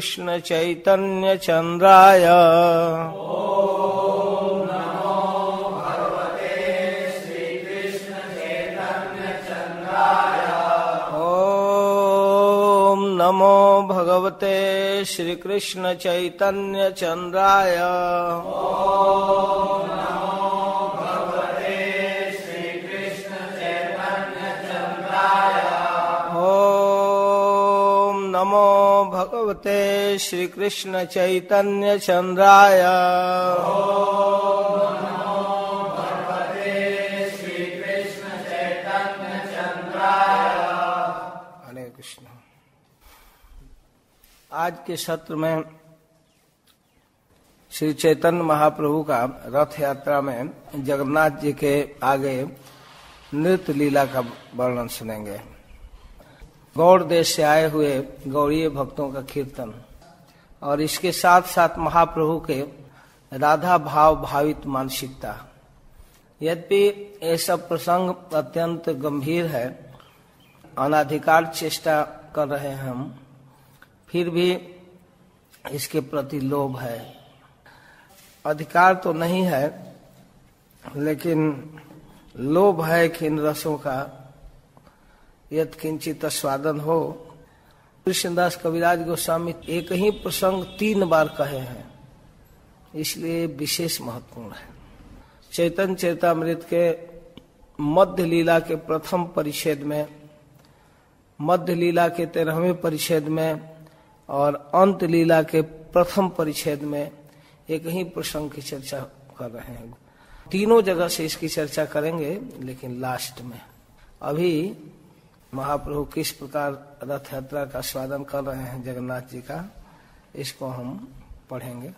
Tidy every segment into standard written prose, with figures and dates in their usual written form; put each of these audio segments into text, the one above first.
कृष्ण चैतन्य चंद्राय ओम नमो भगवते श्री कृष्ण चैतन्य चंद्राय नमो भगवते श्री कृष्ण चैतन्य चंद्राय हरे कृष्ण। आज के सत्र में श्री चैतन्य महाप्रभु का रथ यात्रा में जगन्नाथ जी के आगे नृत्य लीला का वर्णन सुनेंगे। गौड़ देश से आए हुए गौड़ीय भक्तों का कीर्तन और इसके साथ साथ महाप्रभु के राधा भाव भावित मानसिकता। यद्यपि ये सब प्रसंग अत्यंत गंभीर है, अनाधिकार चेष्टा कर रहे हैं हम, फिर भी इसके प्रति लोभ है। अधिकार तो नहीं है, लेकिन लोभ है कि इन रसों का यत् किंचित स्वादन हो। कृष्णदास कविराज गोस्वामी एक ही प्रसंग 3 बार कहे हैं, इसलिए विशेष महत्वपूर्ण है। चैतन्य चरितामृत के मध्य लीला के प्रथम परिच्छेद में, मध्य लीला के 13वें परिच्छेद में और अंत लीला के प्रथम परिच्छेद में एक ही प्रसंग की चर्चा कर रहे हैं। तीनों जगह से इसकी चर्चा करेंगे, लेकिन लास्ट में। अभी महाप्रभु किस प्रकार रथ यात्रा का स्वागत कर रहे हैं जगन्नाथ जी का, इसको हम पढ़ेंगे।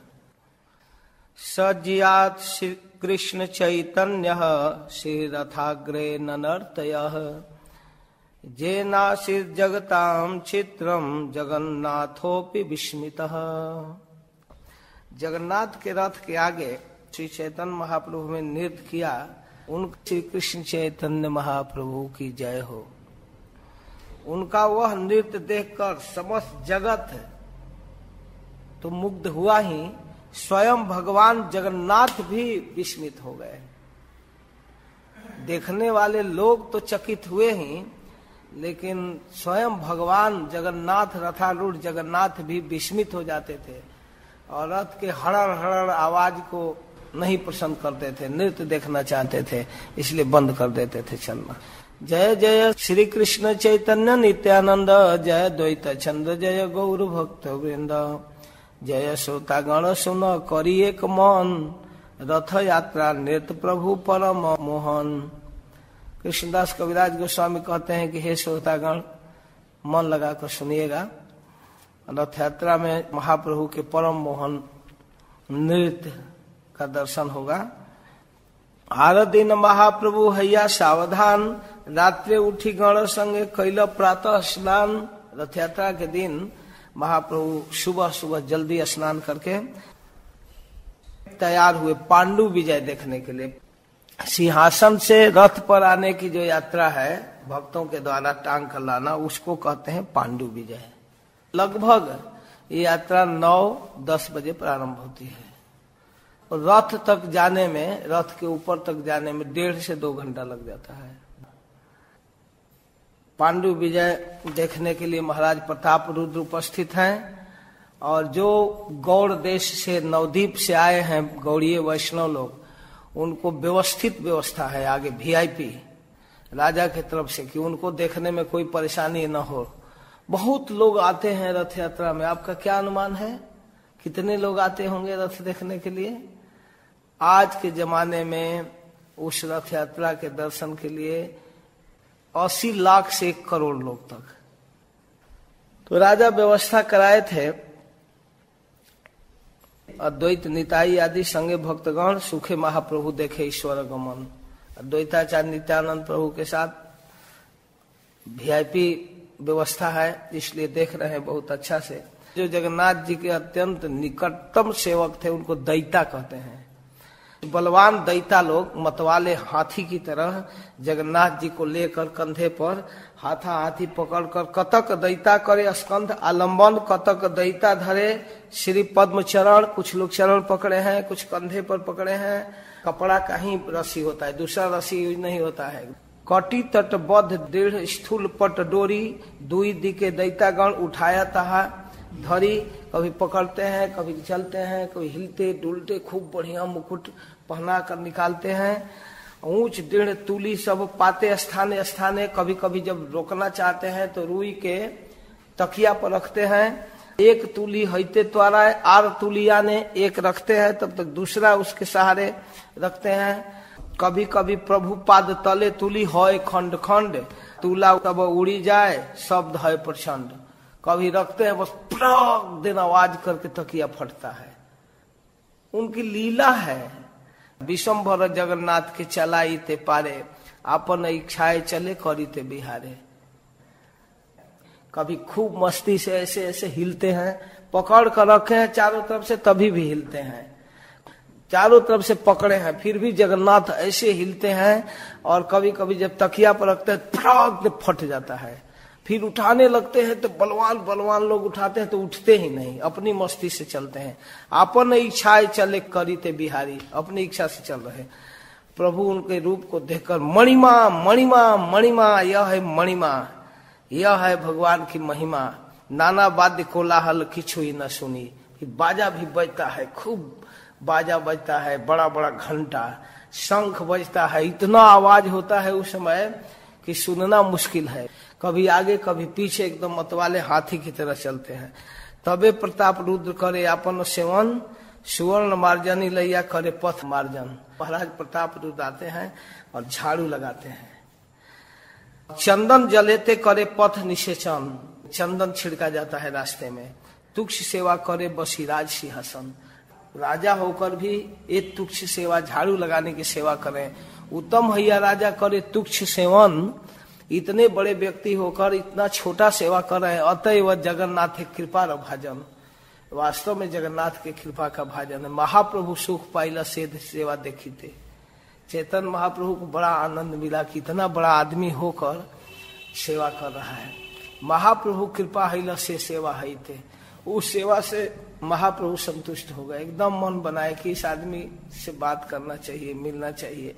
सज्जियात श्री कृष्ण चैतन्य श्री रथाग्रे ननर्तयः जेनासीत् जगतां चित्रम जगन्नाथोपि विस्मितः। जगन्नाथ के रथ के आगे श्री चैतन्य महाप्रभु ने नृत्य किया। उन श्री कृष्ण चैतन्य महाप्रभु की जय हो। उनका वह नृत्य देखकर समस्त जगत तो मुग्ध हुआ ही, स्वयं भगवान जगन्नाथ भी विस्मित हो गए। देखने वाले लोग तो चकित हुए ही, लेकिन स्वयं भगवान जगन्नाथ, रथारूढ़ जगन्नाथ भी विस्मित हो जाते थे और रथ के हड़ड़ हड़ड़ आवाज को नहीं पसंद करते थे, नृत्य देखना चाहते थे, इसलिए बंद कर देते थे चलना। जय जय श्री कृष्ण चैतन्य नित्यानंद, जय द्वैत चंद्र, जय गौर भक्त वृंद, जय श्रोतागण सुन करी एक मन, रथ यात्रा नृत्य प्रभु परम मोहन। कृष्णदास कविराज गोस्वामी कहते हैं कि हे श्रोतागण, मन लगाकर सुनिएगा, रथ यात्रा में महाप्रभु के परम मोहन नृत्य का दर्शन होगा। आर दिन महाप्रभु हैया सावधान, रात्रि उठी गण संगे कैल प्रातः स्नान। रथ यात्रा के दिन महाप्रभु सुबह सुबह जल्दी स्नान करके तैयार हुए पांडु विजय देखने के लिए। सिंहासन से रथ पर आने की जो यात्रा है, भक्तों के द्वारा टांग कर लाना, उसको कहते हैं पांडु विजय। लगभग ये यात्रा 9-10 बजे प्रारंभ होती है। रथ तक जाने में, रथ के ऊपर तक जाने में 1.5 से 2 घंटा लग जाता है। पांडु विजय देखने के लिए महाराज प्रताप रुद्र उपस्थित हैं और जो गौड़ देश से, नवद्वीप से आए हैं गौड़ीय वैष्णव लोग, उनको व्यवस्थित व्यवस्था है आगे VIP राजा की तरफ से कि उनको देखने में कोई परेशानी न हो। बहुत लोग आते हैं रथ यात्रा में। आपका क्या अनुमान है, कितने लोग आते होंगे रथ देखने के लिए? आज के जमाने में उस रथ यात्रा के दर्शन के लिए 80 लाख से 1 करोड़ लोग तक। तो राजा व्यवस्था कराए थे। अद्वैत निताई आदि संगे भक्तगण सुखे महाप्रभु देखे ईश्वर गमन। अद्वैताचार्य नित्यानंद प्रभु के साथ VIP व्यवस्था है, इसलिए देख रहे हैं बहुत अच्छा से। जो जगन्नाथ जी के अत्यंत निकटतम सेवक थे उनको दैता कहते हैं। बलवान दैता लोग मतवाले हाथी की तरह जगन्नाथ जी को लेकर कंधे पर हाथा हाथी पकड़कर कतक दैता करे स्कंध आलंबन, कतक दैता धरे श्री पद्म चरण। कुछ लोग चरण पकड़े हैं, कुछ कंधे पर पकड़े हैं। कपड़ा का ही रस्सी होता है, दूसरा रस्सी यूज नहीं होता है। कटी तटबद्ध दृढ़ स्थूल पट डोरी, दुई दिके दैतागण उठाया तहा धरी। कभी पकड़ते हैं, कभी चलते हैं, कभी हिलते डुलते, खूब बढ़िया मुकुट पहना कर निकालते हैं। ऊंच दृढ़ तूली सब पाते स्थाने स्थाने। कभी कभी जब रोकना चाहते हैं तो रुई के तकिया पर रखते हैं। एक तूली हईते त्वारा आर तूलिया ने एक रखते हैं, तब तक दूसरा उसके सहारे रखते हैं। कभी कभी प्रभु पाद तले तूली है खंड खंड, तूला तब उड़ी जाए शब्द है प्रचंड। कभी रखते हैं, बस प्रक दिन आवाज करके तकिया फटता है। उनकी लीला है। विश्वम्भर जगन्नाथ के चलाई ते पारे, आपन इच्छाए चले करी ते बिहारे। कभी खूब मस्ती से ऐसे ऐसे हिलते हैं, पकड़ कर रखे हैं चारों तरफ से, तभी भी हिलते हैं। चारों तरफ से पकड़े हैं फिर भी जगन्नाथ ऐसे हिलते हैं। और कभी कभी जब तकिया पर रखते हैं फटाक फट जाता है। फिर उठाने लगते हैं तो बलवान बलवान लोग उठाते हैं तो उठते ही नहीं, अपनी मस्ती से चलते हैं। अपन इच्छाएं चले करी ते बिहारी, अपनी इच्छा से चल रहे। प्रभु उनके रूप को देखकर मणिमा मणिमा मणिमा, यह है मणिमा, यह है भगवान की महिमा। नाना वाद्य कोलाहल किछुई न सुनी। फिर बाजा भी बजता है, खूब बाजा बजता है, बड़ा बड़ा घंटा शंख बजता है। इतना आवाज होता है उस समय कि सुनना मुश्किल है। कभी आगे कभी पीछे, एकदम मतवाले हाथी की तरह चलते हैं। तबे प्रताप रुद्र करे अपन सेवन, सुवर्ण मार्जनी लैया करे पथ मार्जन। महाराज प्रताप रुद्र आते हैं और झाड़ू लगाते हैं। चंदन जलेते करे पथ निषेचन, चंदन छिड़का जाता है रास्ते में। तुक्ष सेवा करे बसीराज सिंहासन, राजा होकर भी एक तुक्ष सेवा, झाड़ू लगाने की सेवा करें। उत्तम हैया राजा करे तुक्ष सेवन, इतने बड़े व्यक्ति होकर इतना छोटा सेवा कर रहे हैं। अतएव जगन्नाथ कृपा र भाजन, वास्तव में जगन्नाथ के कृपा का भाजन है। महाप्रभु सुख पाइला सेध सेवा देखी थे। चैतन्य महाप्रभु को बड़ा आनंद मिला कि इतना बड़ा आदमी होकर सेवा कर रहा है। महाप्रभु कृपा हैला से सेवा है थे। उस सेवा से महाप्रभु संतुष्ट हो गए। एकदम मन बनाए कि इस आदमी से बात करना चाहिए, मिलना चाहिए।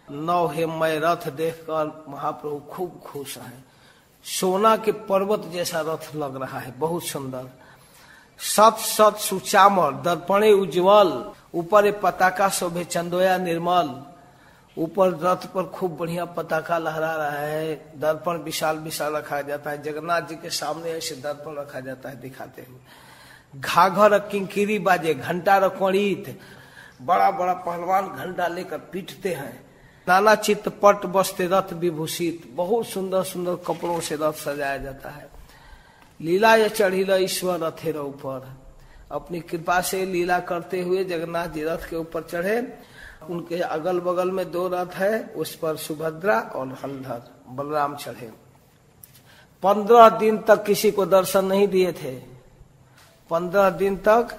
नौ हेमय रथ देखकर महाप्रभु खूब खुश हैं। सोना के पर्वत जैसा रथ लग रहा है, बहुत सुंदर। सत सत सुचामर दर्पणे उज्ज्वल, ऊपर पताका शोभे चंदोया निर्मल। ऊपर रथ पर खूब बढ़िया पताका लहरा रहा है। दर्पण विशाल विशाल रखा जाता है। जगन्नाथ जी के सामने ऐसे दर्पण रखा जाता है दिखाते हुए। घाघर किंकिरी बाजे घंटा रकोणीत, बड़ा बड़ा पहलवान घंटा लेकर पीटते हैं। नाना चित्त पट बस्ते रथ विभूषित, बहुत सुंदर सुंदर कपड़ों से रथ सजाया जाता है। लीला या चढ़ीला ईश्वर रथेर ऊपर, अपनी कृपा से लीला करते हुए जगन्नाथ जी रथ के ऊपर चढ़े। उनके अगल बगल में दो रथ है, उस पर सुभद्रा और हलधर बलराम चढ़े। 15 दिन तक किसी को दर्शन नहीं दिए थे। 15 दिन तक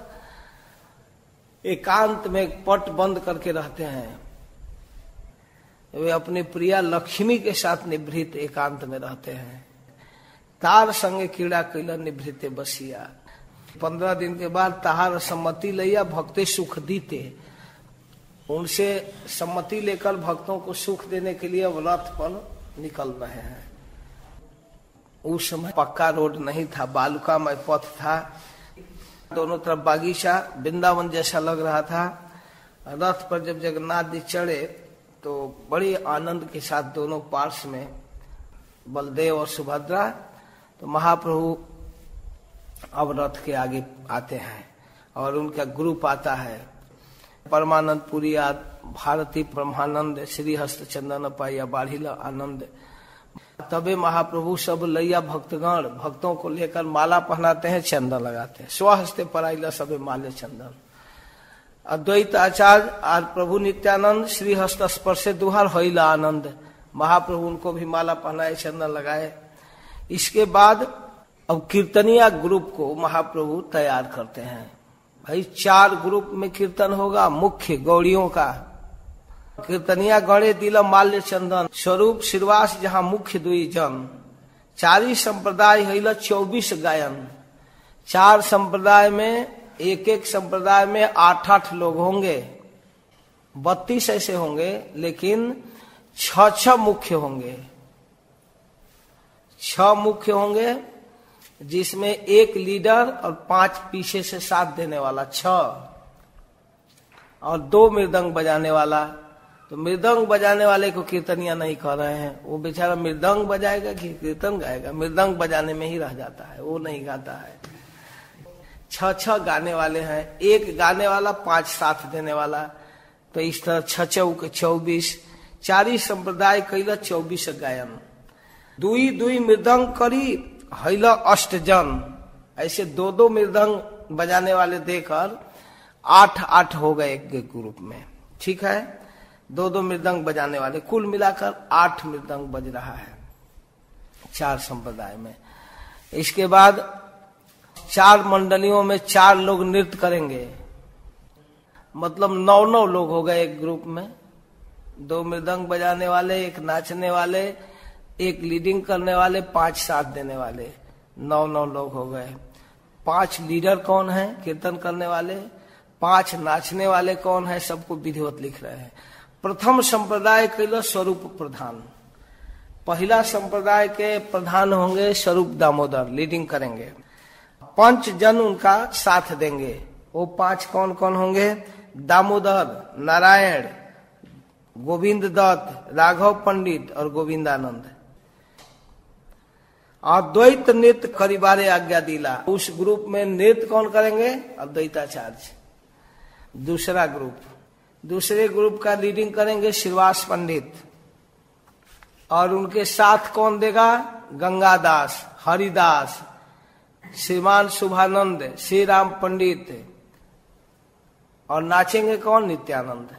एकांत में पट बंद करके रहते हैं। वे अपने प्रिया लक्ष्मी के साथ निभृत एकांत में रहते हैं। तार संगे कीड़ा कैला निभृते बसिया। 15 दिन के बाद ताहार सम्मति लैया भक्ते सुख दीते। उनसे सम्मति लेकर भक्तों को सुख देने के लिए रथ पर निकल रहे हैं। उस समय पक्का रोड नहीं था, बालुकामय पथ था। दोनों तरफ बागीचा, वृंदावन जैसा लग रहा था। रथ पर जब जगन्नाथ जी चढ़े तो बड़ी आनंद के साथ दोनों पार्श्व में बलदेव और सुभद्रा, तो महाप्रभु अब रथ के आगे आते हैं और उनका ग्रुप आता है। परमानंद पुरी भारती ब्रह्मानंद श्री हस्त चंदन पाया बाढ़िला आनंद। तबे महाप्रभु सब लैया भक्तगण भक्तों को लेकर माला पहनाते हैं, चंदन लगाते हैं। स्वहस्ते पराइला सबे माले चंदन। अद्वैत आचार्य और प्रभु नित्यानंद श्री हस्त स्पर्शे दुहार होइला आनंद। महाप्रभु उनको भी माला पहनाए, चंदन लगाए। इसके बाद अब कीर्तनिया ग्रुप को महाप्रभु तैयार करते हैं। भाई 4 ग्रुप में कीर्तन होगा। मुख्य गौड़ियों का कीर्तनिया गणे दिल माल्य चंदन स्वरूप श्रीवास जहाँ मुख्य दुई जन। 4 संप्रदाय है 24 गायन। 4 संप्रदाय में एक संप्रदाय में 8-8 लोग होंगे, 32 ऐसे होंगे, लेकिन 6 मुख्य होंगे। 6 मुख्य होंगे जिसमें 1 लीडर और 5 पीछे से साथ देने वाला 6, और 2 मृदंग बजाने वाला। तो मृदंग बजाने वाले को कीर्तनिया नहीं कह रहे हैं, वो बेचारा मृदंग बजाएगा कि कीर्तन गाएगा, मृदंग बजाने में ही रह जाता है, वो नहीं गाता है। 6 गाने वाले हैं, 1 गाने वाला 5 साथ देने वाला। तो इस तरह 6 के 24, 4 संप्रदाय कैला 24 गायन। 2 मृदंग करी हैला 8 जन। ऐसे 2 मृदंग बजाने वाले देकर 8 हो गए एक ग्रुप में। ठीक है, 2 मृदंग बजाने वाले, कुल मिलाकर 8 मृदंग बज रहा है 4 संप्रदाय में। इसके बाद 4 मंडलियों में 4 लोग नृत्य करेंगे, मतलब 9 लोग हो गए एक ग्रुप में। 2 मृदंग बजाने वाले, 1 नाचने वाले, 1 लीडिंग करने वाले, 5 साथ देने वाले, 9 लोग हो गए। 5 लीडर कौन है कीर्तन करने वाले, 5 नाचने वाले कौन है, सबको विधिवत लिख रहे हैं। प्रथम संप्रदाय कैला स्वरूप प्रधान। पहला संप्रदाय के प्रधान होंगे स्वरूप दामोदर, लीडिंग करेंगे। 5 जन उनका साथ देंगे। वो 5 कौन कौन होंगे? दामोदर, नारायण, गोविंद दत्त, राघव पंडित और गोविंदानंद। अद्वैत नृत्य करिबारे आज्ञा दिला। उस ग्रुप में नृत्य कौन करेंगे? अद्वैताचार्य। दूसरे ग्रुप का लीडिंग करेंगे श्रीवास पंडित, और उनके साथ कौन देगा? गंगादास, हरिदास, श्रीमान शुभानंद, श्री राम पंडित, और नाचेंगे कौन? नित्यानंद।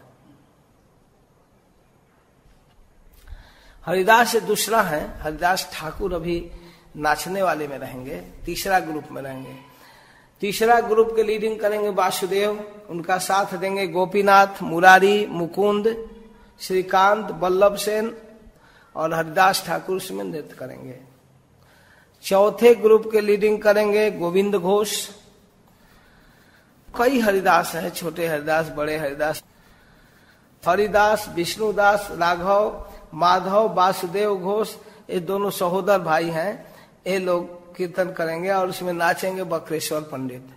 हरिदास से दूसरा है, हरिदास ठाकुर अभी नाचने वाले में रहेंगे, तीसरा ग्रुप में रहेंगे। तीसरा ग्रुप के लीडिंग करेंगे वासुदेव, उनका साथ देंगे गोपीनाथ, मुरारी, मुकुंद, श्रीकांत, वल्लभ सेन, और हरिदास ठाकुर उसमें नृत्य करेंगे। चौथे ग्रुप के लीडिंग करेंगे गोविंद घोष। कई हरिदास हैं, छोटे हरिदास, बड़े हरिदास, हरिदास, विष्णुदास, राघव, माधव, वासुदेव घोष, ये दोनों सहोदर भाई हैं। ये लोग कीर्तन करेंगे और उसमें नाचेंगे बक्रेश्वर पंडित।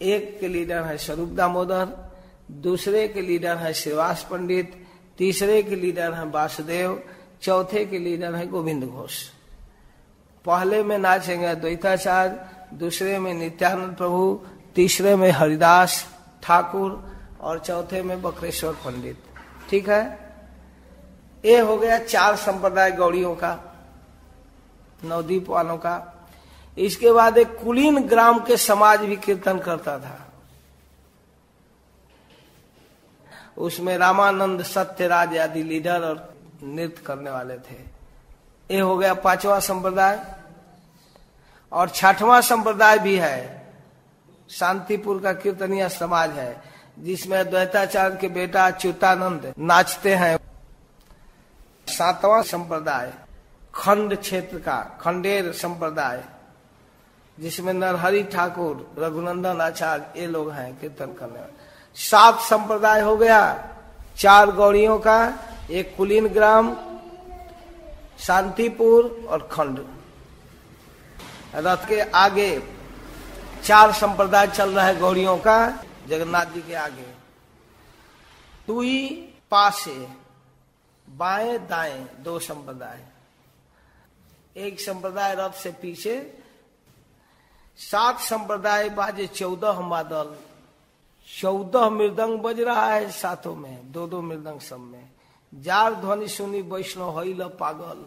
एक के लीडर है स्वरूप दामोदर, दूसरे के लीडर है श्रीवास पंडित, तीसरे के लीडर है वासुदेव, चौथे के लीडर है गोविंद घोष। पहले में नाचेंगे अद्वैताचार्य, दूसरे में नित्यानंद प्रभु, तीसरे में हरिदास ठाकुर, और चौथे में बक्रेश्वर पंडित। ठीक है, ये हो गया 4 संप्रदाय गौड़ियों का, नवद्वीप वालों का। इसके बाद एक कुलीन ग्राम के समाज भी कीर्तन करता था। उसमें रामानंद, सत्यराज आदि लीडर और नृत्य करने वाले थे। ये हो गया 5वां संप्रदाय। और 6वां संप्रदाय भी है, शांतिपुर का कीर्तनिया समाज है, जिसमें अद्वैताचार्य के बेटा अच्युतानंद नाचते हैं। 7वां संप्रदाय खंड क्षेत्र का खंडेर संप्रदाय, जिसमें नरहरि ठाकुर, रघुनंदन आचार्य, ये लोग हैं कीर्तन करने वाले। 7 संप्रदाय हो गया, 4 गौड़ियों का, एक कुलीन ग्राम, शांतिपुर और खंड। रथ के आगे 4 संप्रदाय चल रहा है गौड़ियों का, जगन्नाथ जी के आगे। तुई पासे, बाएं दाएं 2 संप्रदाय। एक संप्रदाय रथ से पीछे। 7 संप्रदाय बाजे 14 मादल, 14 मृदंग बज रहा है साथों में, 2 मृदंग सब में। जार ध्वनि सुनी वैष्णव होइल पागल,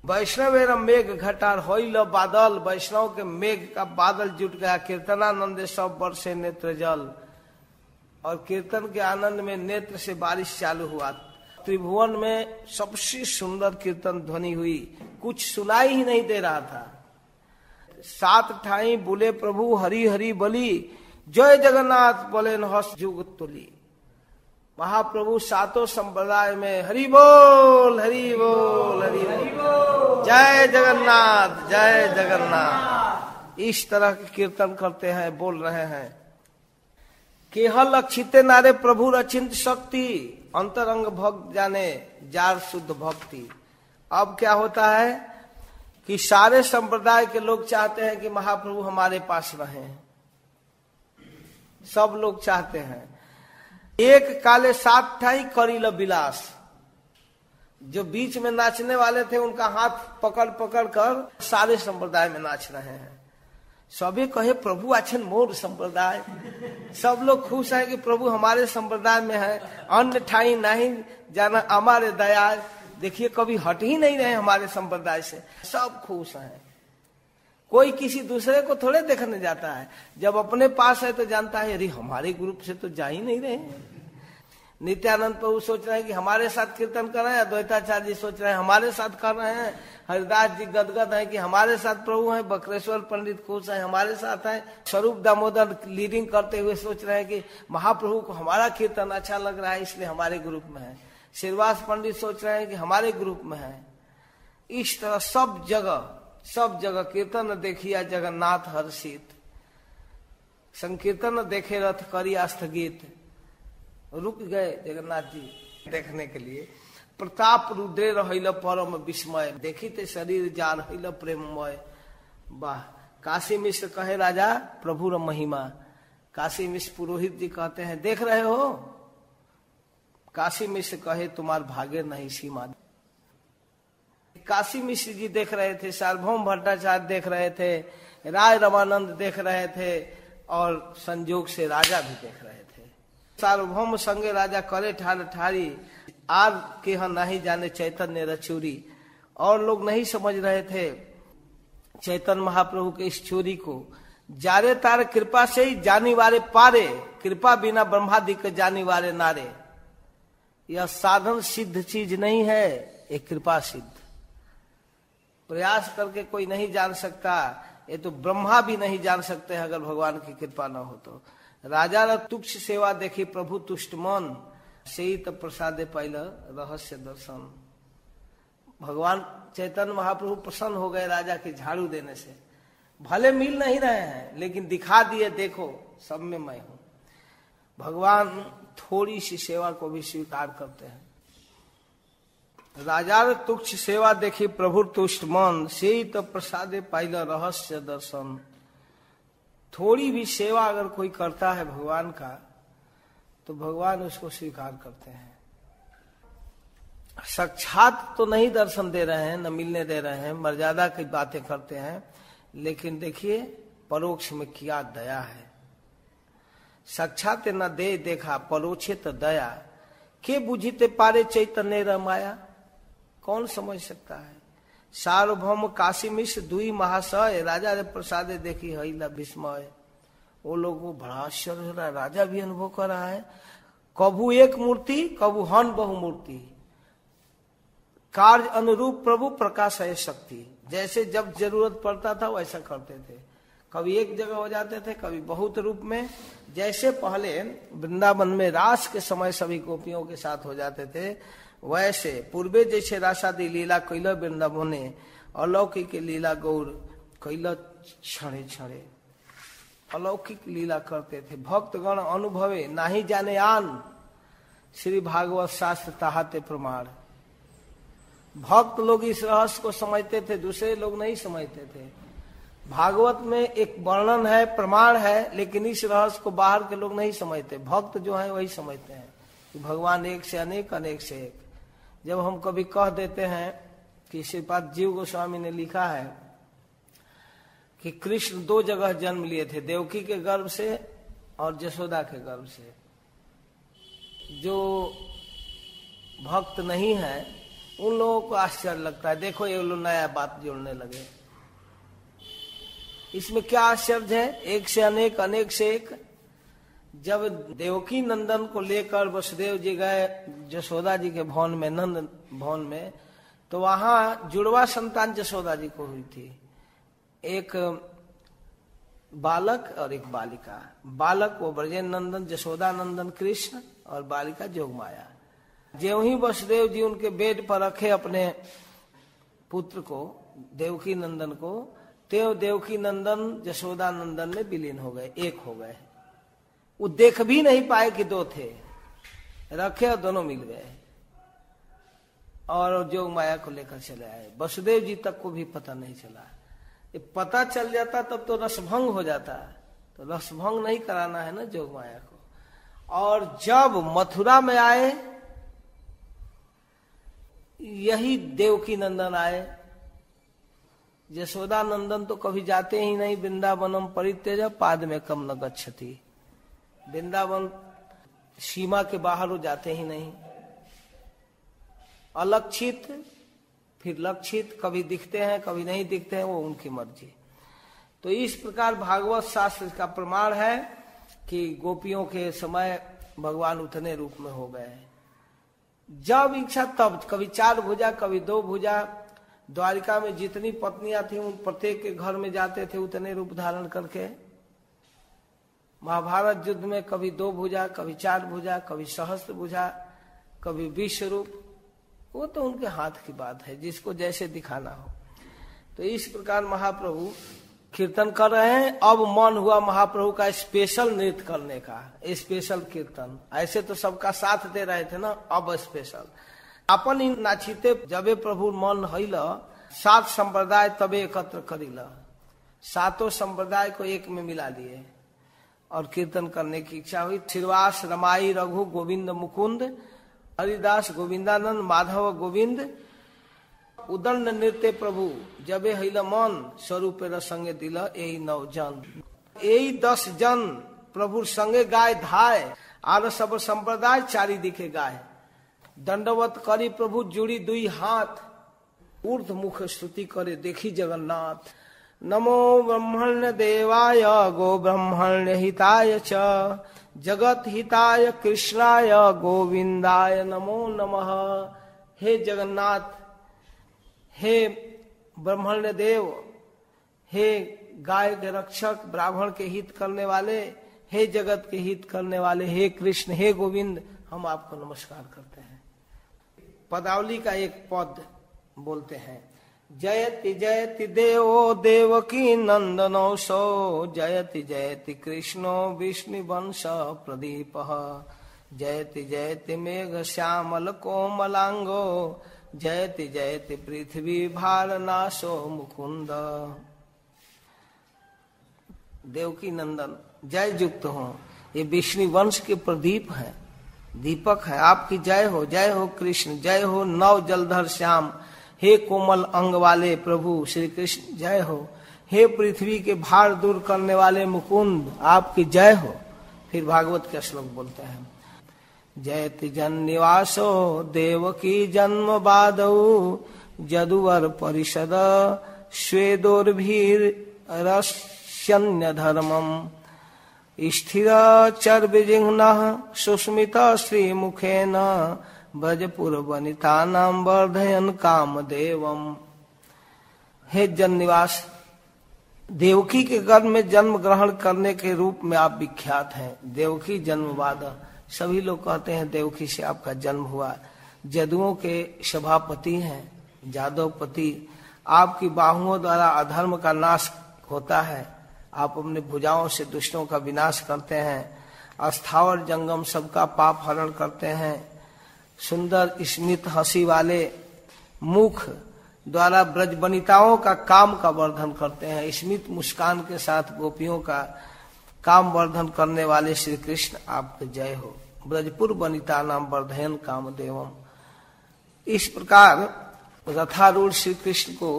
वैष्णव मेघ घटार होइल बादल। वैष्णव के मेघ का बादल जुट गया। कीर्तनानंद सब वर्षे नेत्र जल, और कीर्तन के आनंद में नेत्र से बारिश चालू हुआ। त्रिभुवन में सबसे सुंदर कीर्तन ध्वनि हुई, कुछ सुनाई ही नहीं दे रहा था। सात ठाई बोले प्रभु हरि हरि बली, जय जगन्नाथ बोले न हस जुग तुली। महाप्रभु सातों संप्रदाय में हरि बोल हरि बोल हरि बोल, जय जगन्नाथ जय जगन्नाथ, इस तरह के कीर्तन करते हैं, बोल रहे हैं। केहल अक्षिते नारे प्रभु रचिंत शक्ति, अंतरंग भक्त जाने जार शुद्ध भक्ति। अब क्या होता है कि सारे संप्रदाय के लोग चाहते हैं कि महाप्रभु हमारे पास रहें, सब लोग चाहते हैं। एक काले सात ठाई करील विलास, जो बीच में नाचने वाले थे उनका हाथ पकड़ पकड़ कर सारे संप्रदाय में नाच रहे हैं। सभी कहे प्रभु आछन मोर संप्रदाय, सब लोग खुश हैं कि प्रभु हमारे संप्रदाय में है, अन्य ठाई नहीं जाना हमारे दया। देखिए कभी हट ही नहीं रहे हमारे संप्रदाय से, सब खुश हैं। कोई किसी दूसरे को थोड़े देखने जाता है, जब अपने पास है तो जानता है अरे हमारे ग्रुप से तो जा ही नहीं रहे। नित्यानंद प्रभु सोच रहे हैं कि हमारे साथ कीर्तन कर रहे हैं, अद्वैताचार्य जी सोच रहे हैं हमारे साथ कर रहे हैं, हरिदास जी गदगद है कि हमारे साथ प्रभु हैं, बकरेश्वर पंडित खुश है हमारे साथ है, स्वरूप दामोदर लीडिंग करते हुए सोच रहे हैं कि महाप्रभु को हमारा कीर्तन अच्छा लग रहा है इसलिए हमारे ग्रुप में है, श्रीवास पंडित सोच रहे हैं कि हमारे ग्रुप में है। इस तरह सब जगह कीर्तन देखिया जगन्नाथ हर्षित, संकीर्तन देखे रथ करिया स्थगित। रुक गए जगन्नाथ जी देखने के लिए। प्रताप रुद्रे रहिल परम विस्मय, देखी ते शरीर जा रहिल प्रेममय। वाह, काशी मिश्र कहे राजा प्रभु र महिमा। काशी मिश्र पुरोहित जी कहते हैं देख रहे हो? काशी मिश्र कहे तुम्हार भाग्य नहीं सीमा। काशी मिश्र जी देख रहे थे, सार्वभौम भट्टाचार्य देख रहे थे, राय रमानंद देख रहे थे, और संजोग से राजा भी देख रहे थे। सार्वभौम संगे राजा करे ठार ठारी, आर के यहाँ नहीं जाने चैतन्य रचूरी। और लोग नहीं समझ रहे थे चैतन्य महाप्रभु के इस चोरी को। जारे तारे कृपा से ही जानी वारे पारे, कृपा बिना ब्रह्मादि के जानी वारे नारे। यह साधन सिद्ध चीज नहीं है, एक कृपा सिद्ध। प्रयास करके कोई नहीं जान सकता, ये तो ब्रह्मा भी नहीं जान सकते हैं अगर भगवान की कृपा न हो तो। राजा र तुक्ष सेवा देखी प्रभु तुष्ट मन, से ही तो प्रसादे पहले रहस्य दर्शन। भगवान चैतन्य महाप्रभु प्रसन्न हो गए राजा के झाड़ू देने से। भले मिल नहीं रहे हैं लेकिन दिखा दिए देखो सब में मैं हूं। भगवान थोड़ी सी सेवा को भी स्वीकार करते हैं। राजा र तुक्ष सेवा देखी प्रभु तुष्ट मन, से ही तो प्रसादे पहले रहस्य दर्शन। थोड़ी भी सेवा अगर कोई करता है भगवान का तो भगवान उसको स्वीकार करते हैं। साक्षात तो नहीं दर्शन दे रहे हैं, न मिलने दे रहे हैं, मर्यादा की बातें करते हैं, लेकिन देखिए परोक्ष में क्या दया है। साक्षात न दे देखा परोक्षे तो दया, के बुझिते पारे चैतन्य रमाया। कौन समझ सकता है। सार्वभौम काशी मिश्र दुई महाशय, राजा रे प्रसादे देखी हईला विस्मय। वो लोगों को बड़ा आश्चर्य हो रहा है, राजा भी अनुभव कर रहा है। कबू एक मूर्ति कबू हन बहुमूर्ति, कार्य अनुरूप प्रभु प्रकाश है शक्ति। जैसे जब जरूरत पड़ता था वैसा करते थे, कभी एक जगह हो जाते थे, कभी बहुत रूप में। जैसे पहले वृंदावन में रास के समय सभी गोपियों के साथ हो जाते थे, वैसे पूर्वे जैसे रासादी लीला कैल वृंदावने, अलौकिक लीला गौर कैल क्षणे क्षणे। अलौकिक लीला करते थे। भक्तगण अनुभवे नाही जाने आन, श्री भागवत शास्त्र ताहाते प्रमाण। भक्त लोग इस रहस्य को समझते थे, दूसरे लोग नहीं समझते थे। भागवत में एक वर्णन है, प्रमाण है, लेकिन इस रहस्य को बाहर के लोग नहीं समझते। भक्त जो है वही समझते हैं कि भगवान एक से अनेक, अनेक से एक। जब हम कभी कह देते हैं कि श्रीपाद जीव गोस्वामी ने लिखा है कि कृष्ण दो जगह जन्म लिए थे, देवकी के गर्भ से और यशोदा के गर्भ से। जो भक्त नहीं है उन लोगों को आश्चर्य लगता है, देखो ये लोग नया बात जोड़ने लगे। इसमें क्या आश्चर्य है, एक से अनेक, अनेक से एक। जब देवकी नंदन को लेकर वसुदेव जी गए यशोदा जी के भवन में, नंद भवन में, तो वहां जुड़वा संतान यशोदा जी को हुई थी। एक बालक और एक बालिका। बालक वो ब्रजेंद्र नंदन यशोदा नंदन कृष्ण और बालिका जोगमाया। ज्यों ही वसुदेव जी उनके बेड पर रखे अपने पुत्र को, देवकी नंदन को, त्यों देवकी नंदन यशोदा नंदन में विलीन हो गए, एक हो गए। वो देख भी नहीं पाए कि दो थे, रखे और दोनों मिल गए और जोग माया को लेकर चले आए। वसुदेव जी तक को भी पता नहीं चला। ये पता चल जाता तब तो रसभंग हो जाता, तो रसभंग नहीं कराना है ना जोग माया को। और जब मथुरा में आए, यही देवकी नंदन आए। यशोदा नंदन तो कभी जाते ही नहीं। वृंदावनम परित्यज पादमेकम न गच्छति। वृंदावन सीमा के बाहर वो जाते ही नहीं। अलक्षित फिर लक्षित, कभी दिखते हैं कभी नहीं दिखते हैं, वो उनकी मर्जी। तो इस प्रकार भागवत शास्त्र का प्रमाण है कि गोपियों के समय भगवान उतने रूप में हो गए। जब इच्छा तब, कभी 4 भुजा कभी 2 भुजा। द्वारिका में जितनी पत्नियां थी उन प्रत्येक के घर में जाते थे उतने रूप धारण करके। महाभारत युद्ध में कभी 2 भुजा कभी 4 भुजा कभी सहस्त्र भुजा कभी 20 रूप। वो तो उनके हाथ की बात है, जिसको जैसे दिखाना हो। तो इस प्रकार महाप्रभु कीर्तन कर रहे हैं। अब मन हुआ महाप्रभु का स्पेशल नृत्य करने का, स्पेशल कीर्तन। ऐसे तो सबका साथ दे रहे थे ना, अब स्पेशल अपन ही नाचिते। जबे प्रभु मन हईल 7 संप्रदाय तबे एकत्र करिल। 7 संप्रदाय को एक में मिला लिए और कीर्तन करने की इच्छा हुई। श्रीवास रमाई रघु गोविंद मुकुंद, हरिदास गोविंदानंद माधव गोविंद, उदंड नृत्य प्रभु जबे हईल मन, स्वरूप रसंगे दिल यही 9 जन। यही 10 जन प्रभु संगे गाय धाय, आर सब संप्रदाय चारि दिखे गाय। दंडवत करी प्रभु जुड़ी 2 हाथ, ऊर्ध मुख स्तुति करे देखी जगन्नाथ। नमो ब्रह्मण्य देवाय गो ब्रह्मण्य हिताय च, जगत हिताय कृष्णाय गोविंदाय नमो नमः। हे जगन्नाथ, हे ब्रह्मण्य देव, हे गाय के रक्षक, ब्राह्मण के हित करने वाले, हे जगत के हित करने वाले, हे कृष्ण, हे गोविंद, हम आपको नमस्कार करते हैं। पदावली का एक पद बोलते हैं। जयति जयति देवो देवकी नंदनो सो, जयति जयति कृष्णो विष्णु वंश प्रदीप, जयति जयति मेघ श्यामल कोमलांगो, जयति जयति पृथ्वी भारनाशो मुकुंद। देवकी नंदन जय युक्त हो, ये विष्णु वंश के प्रदीप है, दीपक है। आपकी जय हो कृष्ण, जय हो नव जलधर श्याम, हे कोमल अंग वाले प्रभु श्री कृष्ण जय हो। हे पृथ्वी के भार दूर करने वाले मुकुंद, आपकी जय हो। फिर भागवत के श्लोक बोलते हैं। जयति जन निवासो देवकी जन्म बादौ, जदुवर परिषद स्वेदोर्भीर रस्यन्य धर्मम, स्थिर चर्विजिह्नः सुस्मित श्रीमुखेन, ब्रजपुर वनिता नाम वर्धयन कामदेवम। हे जन निवास, देवकी के गर्भ में जन्म ग्रहण करने के रूप में आप विख्यात हैं। देवकी जन्मवाद, सभी लोग कहते हैं देवकी से आपका जन्म हुआ। जदुओं के सभापति हैं, जादवपति। आपकी बाहुओं द्वारा अधर्म का नाश होता है, आप अपने भुजाओं से दुष्टों का विनाश करते हैं। स्थावर जंगम सबका पाप हरण करते हैं। सुंदर स्मित हंसी वाले मुख द्वारा ब्रज वनिताओं का काम का वर्धन करते हैं। स्मित मुस्कान के साथ गोपियों का काम वर्धन करने वाले श्री कृष्ण आपके जय हो। ब्रजपुर वनिता नाम वर्धयन कामदेवम। इस प्रकार रथारूढ़ श्री कृष्ण को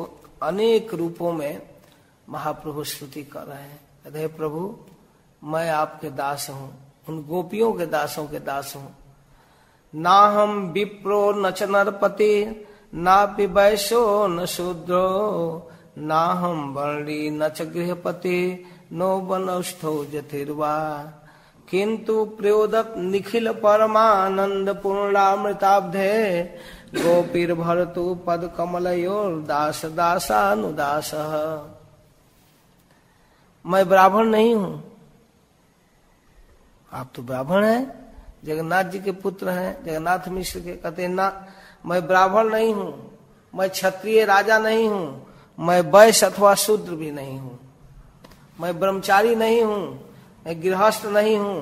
अनेक रूपों में महाप्रभु स्तुति कर रहे हैं। अरे प्रभु, मैं आपके दास हूँ, उन गोपियों के दासों के दास हूँ। ना हम विप्रो न च नरपति, ना वैश्यो न शूद्रो, ना हम वर्णी न च गृहपति, नो वनस्थो जथिर्वा, किंतु प्रयोदत निखिल परमानंद पूर्णामृताब्धे, गोपीर भरतु पद कमलयोर दास दासानुदास। मैं ब्राह्मण नहीं हूं। आप तो ब्राह्मण हैं, जगन्नाथ जी के पुत्र हैं, जगन्नाथ मिश्र के। कहते हैं ना, मैं ब्राह्मण नहीं हूं, मैं क्षत्रिय राजा नहीं हूं, मैं वैश्य अथवा शूद्र भी नहीं हूं, मैं ब्रह्मचारी नहीं हूं, मैं गृहस्थ नहीं हूं,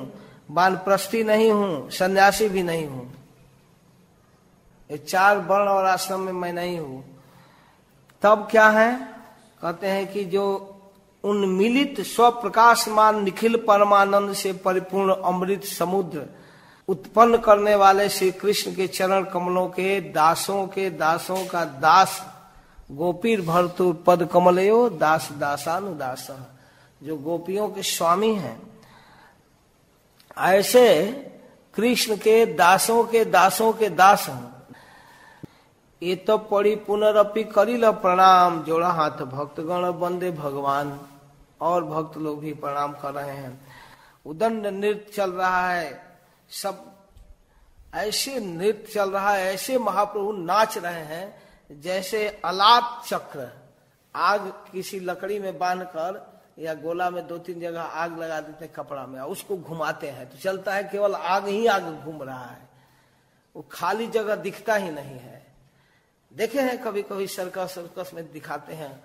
वानप्रस्थी नहीं हूं, सन्यासी भी नहीं हूं। ये 4 वर्ण और आश्रम में मैं नहीं हूं। तब क्या है? कहते हैं कि जो उन्मिलित स्वप्रकाशमान निखिल परमानंद से परिपूर्ण अमृत समुद्र उत्पन्न करने वाले श्री कृष्ण के चरण कमलों के दासों का दास गोपीर भर्तु पद कमलयो दास दासानुदास, जो गोपियों के स्वामी हैं, ऐसे कृष्ण के दासों के दास हैं। ये तो पड़ी पुनरअपि करिल प्रणाम, जोड़ा हाथ भक्तगण वंदे भगवान। और भक्त लोग भी प्रणाम कर रहे हैं। उदंड नृत्य चल रहा है, सब ऐसे नृत्य चल रहा है, ऐसे महाप्रभु नाच रहे हैं जैसे अलात चक्र, आग किसी लकड़ी में बांधकर या गोला में 2-3 जगह आग लगा देते हैं कपड़ा में, उसको घुमाते हैं तो चलता है, केवल आग ही आग घूम रहा है, वो खाली जगह दिखता ही नहीं है। देखे हैं कभी कभी सर्कस में दिखाते हैं।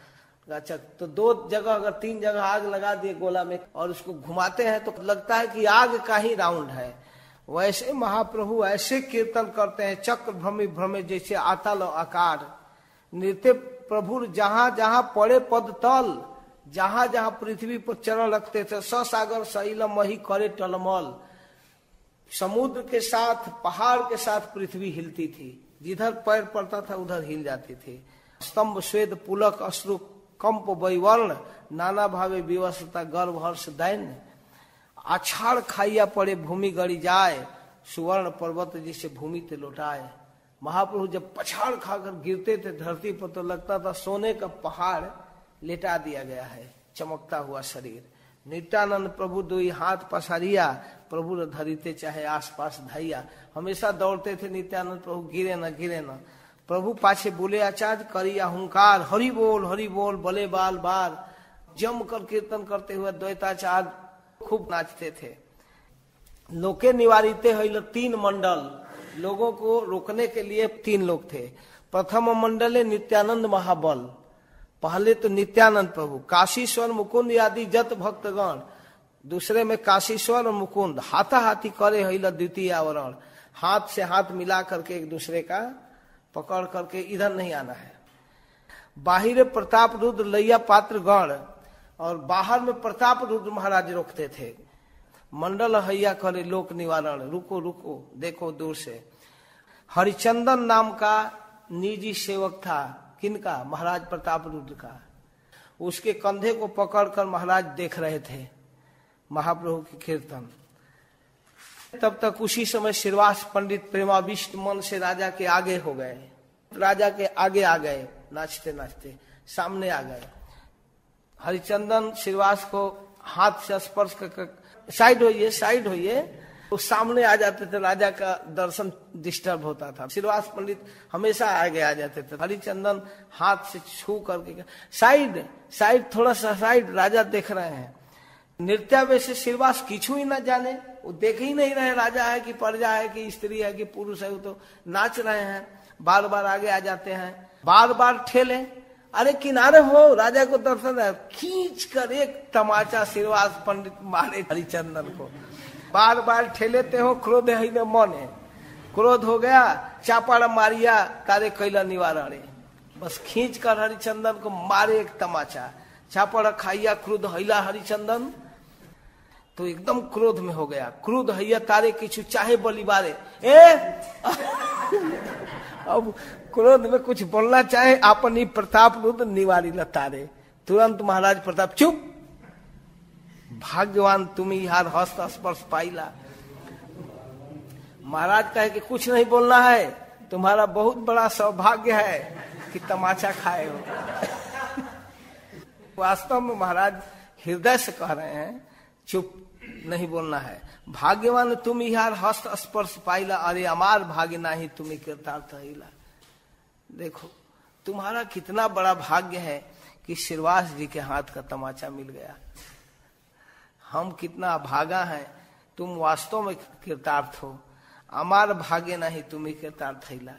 अच्छा, तो 2 जगह अगर 3 जगह आग लगा दिए गोला में और उसको घुमाते हैं तो लगता है कि आग का ही राउंड है। वैसे महाप्रभु ऐसे कीर्तन करते हैं, चक्र भ्रमे जैसे आतल आकार नृत्य प्रभु, जहां जहां पड़े पद तल, जहां जहां पृथ्वी पर चरण रखते थे, ससागर शैलम वही करे टलमल, समुद्र के साथ पहाड़ के साथ पृथ्वी हिलती थी, जिधर पैर पड़ता था उधर हिल जाती थी। स्तंभ स्वेद पुलक अश्रु कंप वैवर्ण, नाना भावे विवशता गर्भ हर्ष दैन्य, आछाड़ खाइया पड़े भूमि गड़ी जाए, सुवर्ण पर्वत जिसे भूमि ते लौटाए। महाप्रभु जब पछाड़ खाकर गिरते थे धरती पर तो लगता था सोने का पहाड़ लेटा दिया गया है, चमकता हुआ शरीर। नित्यानंद प्रभु 2 हाथ पसारिया, प्रभु धरिते चाहे आसपास धैया। हमेशा दौड़ते थे नित्यानंद प्रभु, गिरे न। प्रभु पाछे बोले आचार्य करिया हुंकार, हरि बोल बले बाल बार। जम कर कीर्तन करते हुए द्वैताचार्य खूब नाचते थे। लोके निवारिते हईल 3 मंडल, लोगों को रोकने के लिए 3 लोग थे। प्रथम मंडले नित्यानंद महाबल, पहले तो नित्यानंद प्रभु, काशीश्वर मुकुंद आदि जत भक्तगण। दूसरे में काशीश्वर और मुकुंद हाथाहाथी करे हईल द्वितीय आवरण, हाथ से हाथ मिला करके एक दूसरे का पकड़ करके इधर नहीं आना है। बाहिर प्रताप रुद्र लैया पात्र गण, और बाहर में प्रताप रुद्र महाराज रोकते थे। मंडल हैया करे लोक निवारण, रुको देखो दूर से। हरिचंदन नाम का निजी सेवक था, किनका? महाराज प्रताप रुद्र का। उसके कंधे को पकड़कर महाराज देख रहे थे महाप्रभु की कीर्तन। तब तक उसी समय श्रीवास पंडित प्रेमाविष्ट मन से राजा के आगे हो गए, राजा के आगे आ गए, नाचते नाचते सामने आ गए। हरिचंदन श्रीवास को हाथ से स्पर्श कर साइड होइए, वो सामने आ जाते थे, राजा का दर्शन डिस्टर्ब होता था। श्रीवास पंडित हमेशा आगे आ जाते थे। हरिचंदन हाथ से छू करके साइड थोड़ा सा साइड, राजा देख रहे हैं। नृत्यावेश से श्रीवास किछु ही न जाने, वो देख ही नहीं रहे राजा है कि प्रजा है कि स्त्री है कि पुरुष है, वो तो नाच रहे हैं। बार बार आगे आ जाते हैं, बार बार ठेले, अरे किनारे हो, राजा को दर्शन है। खींच कर एक तमाचा श्रीवास पंडित मारे हरिचंदन को, बार बार ठेलेते हो। क्रोध है न मने, क्रोध हो गया, चापाड़ा मारिया तारे कैला निवारण, बस खींच कर हरिचंदन को मारे एक तमाचा। चापाड़ा खाइया क्रोध हैला हरिचंदन, तो एकदम क्रोध में हो गया। क्रोध हैया तारे किछु चाहे बलिबारे, अब क्रोध में कुछ बोलना चाहे, अपनी प्रताप रुद्र निवारी ल तारे। तुरंत महाराज प्रताप चुप, भाग्यवान तुम्ही यार हस्त स्पर्श पाइला। महाराज कहे कि कुछ नहीं बोलना है, तुम्हारा बहुत बड़ा सौभाग्य है कि तमाचा खाए हो। वास्तव में महाराज हृदय से कह रहे हैं चुप, नहीं बोलना है। भाग्यवान तुम यार हस्त स्पर्श पाइला, अरे अमार भाग्य नाही तुम्हें कृतार्थ हिला। देखो तुम्हारा कितना बड़ा भाग्य है कि श्रीवास जी के हाथ का तमाचा मिल गया। हम कितना अभागा हैं, तुम वास्तव में कृतार्थ हो, अमार भागे नहीं तुम्हें कृतार्थ हैला।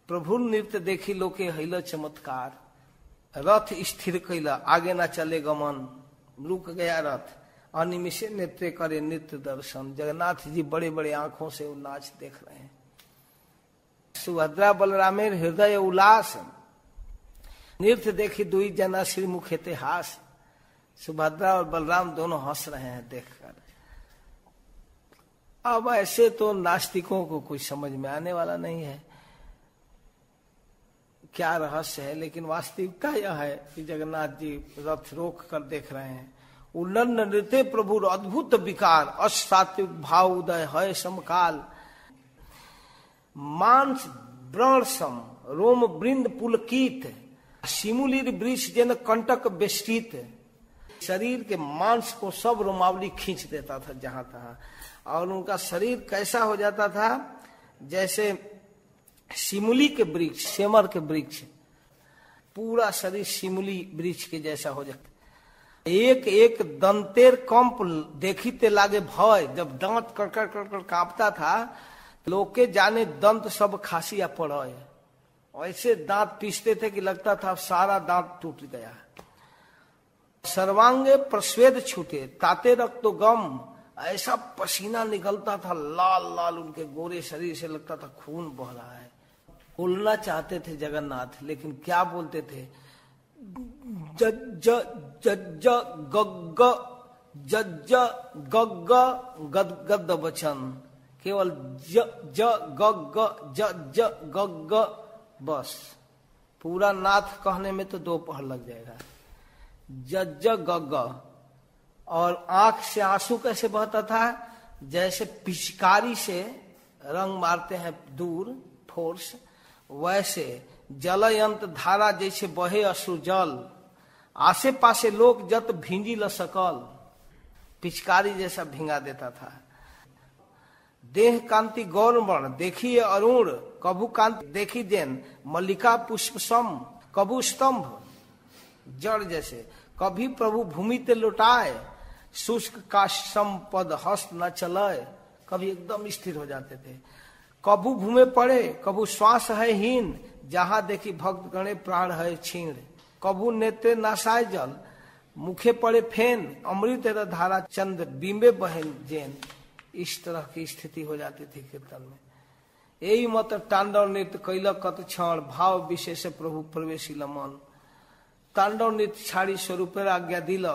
प्रभु नृत्य देखी लोके हैला चमत्कार, रथ स्थिर कैला आगे ना चले गमन, रुक गया रथ अनिमिषे नेत्रे करे नित्य दर्शन। जगन्नाथ जी बड़े बड़े आंखों से वो नाच देख रहे हैं। सुभद्रा बलरामेर हृदय उल्लास, नृत्य देखी दुई जना श्रीमुख इतिहास। सुभद्रा और बलराम दोनों हंस रहे हैं देखकर। अब ऐसे तो नास्तिकों को कुछ समझ में आने वाला नहीं है क्या रहस्य है, लेकिन वास्तविकता यह है कि जगन्नाथ जी रथ रोक कर देख रहे हैं। उल्लन्न नृत्य प्रभु अद्भुत विकार, असात्विक भाव उदय है समकाल। मांस व्रण सम रोम वृंद पुलकित, शिमुलिर वृक्ष जन कंटक बेष्टित। शरीर के मांस को सब रोमावली खींच देता था जहां तहां, और उनका शरीर कैसा हो जाता था जैसे शिमुली के वृक्ष, सेमर के वृक्ष, पूरा शरीर शिमुली वृक्ष के जैसा हो जाता। एक एक दंतेर कंप देखीते लागे भय, जब दांत कड़कड़ कड़कड़ कांपता था लोग के जाने दंत सब खासिया पड़े, ऐसे दांत पीसते थे कि लगता था सारा दांत टूट गया। सर्वांगे प्रस्वेद छूटे ताते रक्त गम, ऐसा पसीना निकलता था लाल लाल, उनके गोरे शरीर से लगता था खून बह रहा है। बोलना चाहते थे जगन्नाथ, लेकिन क्या बोलते थे? जज्ज जज्ज गग्ग जज्ज गग्ग गद वचन, केवल ज गग्ग जज्ज गग्ग, बस पूरा नाथ कहने में तो 2 पहर लग जाएगा। जज्ज गग्ग, और आंख से आंसू कैसे बहता था? जैसे पिचकारी से रंग मारते हैं दूर फोर्स, वैसे जलयंत धारा जैसे बहे अश्रु जल, आसे पासे लोग जत भींजी ल सकल, पिचकारी जैसा भिंगा देता था। देह कांति गौरवर्ण देखिए अरुण, कभू कांति देखी देन, मल्लिका पुष्प सम कभू स्तंभ, जड़ जैसे। कभी प्रभु भूमि ते लुटाए, शुष्क का संपद हस्त न चलाए, कभी एकदम स्थिर हो जाते थे। कभू भूमे पड़े कभू श्वास है हीन, जहां देखी भक्त गणे प्राण है छीण। कभू नेत्रे नासाय जल, मुखे पड़े फेन, अमृत धारा चंद्र बिंबे बहन जैन। इस तरह की स्थिति हो जाती थी कीर्तन में। यही मत तांडव नृत्य कैल कत क्षण, भाव विशेष प्रभु प्रवेशी मन। तांडव नृत्य छाड़ी स्वरूप आज्ञा दिल,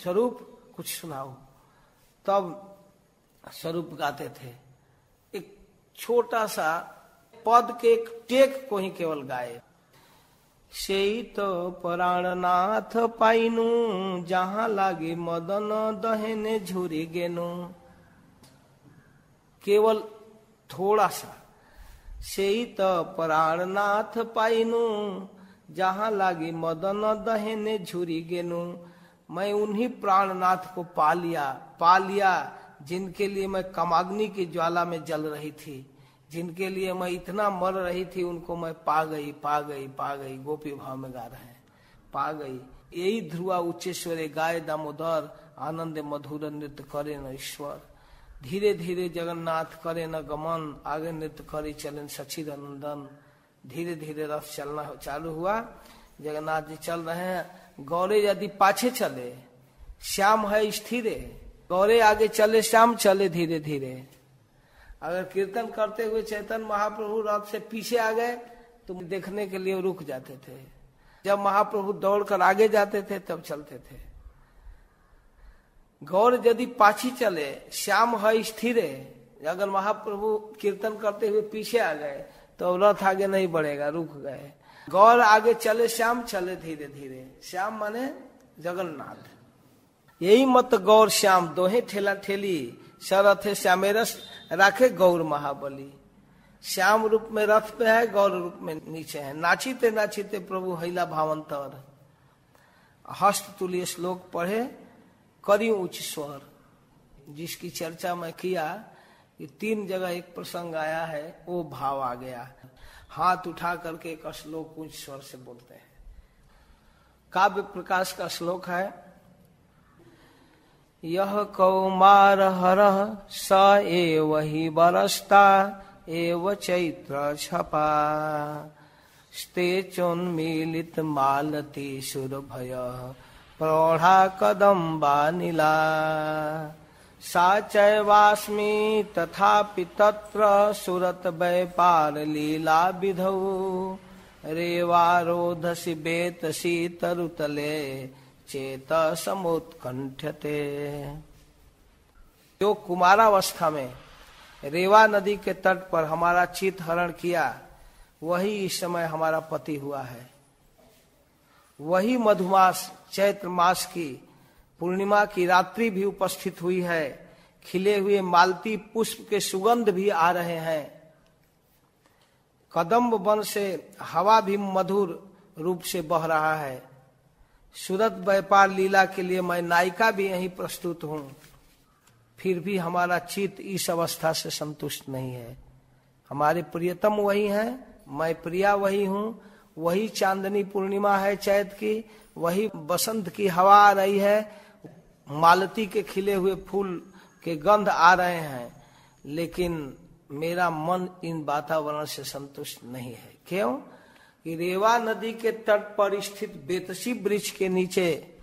स्वरूप कुछ सुनाओ। तब स्वरूप गाते थे, एक छोटा सा पद के एक टेक को ही केवल गाए। सेई तो प्राणनाथ पाइनु, जहां लागे मदन दहने झुरी गेनु। केवल थोड़ा सा, सेई तो प्राणनाथ पाइनु, जहां लागे मदन दहने झुरी गेनु। मैं उन्हीं प्राणनाथ को पा लिया जिनके लिए मैं कामाग्नि की ज्वाला में जल रही थी, जिनके लिए मैं इतना मर रही थी, उनको मैं पा गई पा गई पा गई। गोपी भाव में गा रहे हैं, पा गई। यही ध्रुवा उच्चेश्वरे गाय दामोदर, आनंद मधुर नृत्य करे न ईश्वर। धीरे धीरे जगन्नाथ करे न गमन, आगे नृत्य करे चलन सचिर नंदन। धीरे धीरे रथ चलना चालू हुआ, जगन्नाथ जी चल रहे हैं। गौरे यदि पाछे चले, श्याम है स्थिरे। गौरे आगे चले, श्याम चले धीरे धीरे। अगर कीर्तन करते हुए चैतन्य महाप्रभु रथ से पीछे आ गए तो देखने के लिए रुक जाते थे। जब महाप्रभु दौड़कर आगे जाते थे तब चलते थे। गौर यदि पाछी चले, श्याम है स्थिरे। अगर महाप्रभु कीर्तन करते हुए पीछे आ गए तो रथ आगे नहीं बढ़ेगा, रुक गए। गौर आगे चले, श्याम चले धीरे धीरे। श्याम माने जगन्नाथ। यही मत गौर श्याम दोहे ठेला ठेली, सरथे श्यामेरस राखे गौर महाबली। श्याम रूप में रथ पे है, गौर रूप में नीचे है। नाचीते नाचीते प्रभु हैला भावंतर। हस्त तुल्य श्लोक पढ़े, करी उच्च स्वर। जिसकी चर्चा मैं किया कि 3 जगह एक प्रसंग आया है, वो भाव आ गया। हाथ उठा करके एक श्लोक उच्च स्वर से बोलते हैं। काव्य प्रकाश का श्लोक है, यह कौमार हरः स एव हि बरस्ता एव चैत्र छपा स्ते चोन्मीलित मालती सुरभय प्रौढ़ा कदम्बा नीला सा चैवास्मि तथापि तत्र सुरत व्यापार लीला विधौ रेवारोधसि बेतसी तरुतले चेत समुत्कंठ्यते। जो कुमारावस्था में रेवा नदी के तट पर हमारा चित हरण किया, वही इस समय हमारा पति हुआ है। वही मधुमास चैत्र मास की पूर्णिमा की रात्रि भी उपस्थित हुई है। खिले हुए मालती पुष्प के सुगंध भी आ रहे हैं। कदम्ब वन से हवा भी मधुर रूप से बह रहा है। सूरत व्यापार लीला के लिए मैं नायिका भी यहीं प्रस्तुत हूं, फिर भी हमारा चित्त इस अवस्था से संतुष्ट नहीं है। हमारे प्रियतम वही हैं, मैं प्रिया वही हूं। वही चांदनी पूर्णिमा है चैत की, वही बसंत की हवा आ रही है, मालती के खिले हुए फूल के गंध आ रहे हैं, लेकिन मेरा मन इन वातावरण से संतुष्ट नहीं है। क्यों? कि रेवा नदी के तट पर स्थित बेतसी वृक्ष के नीचे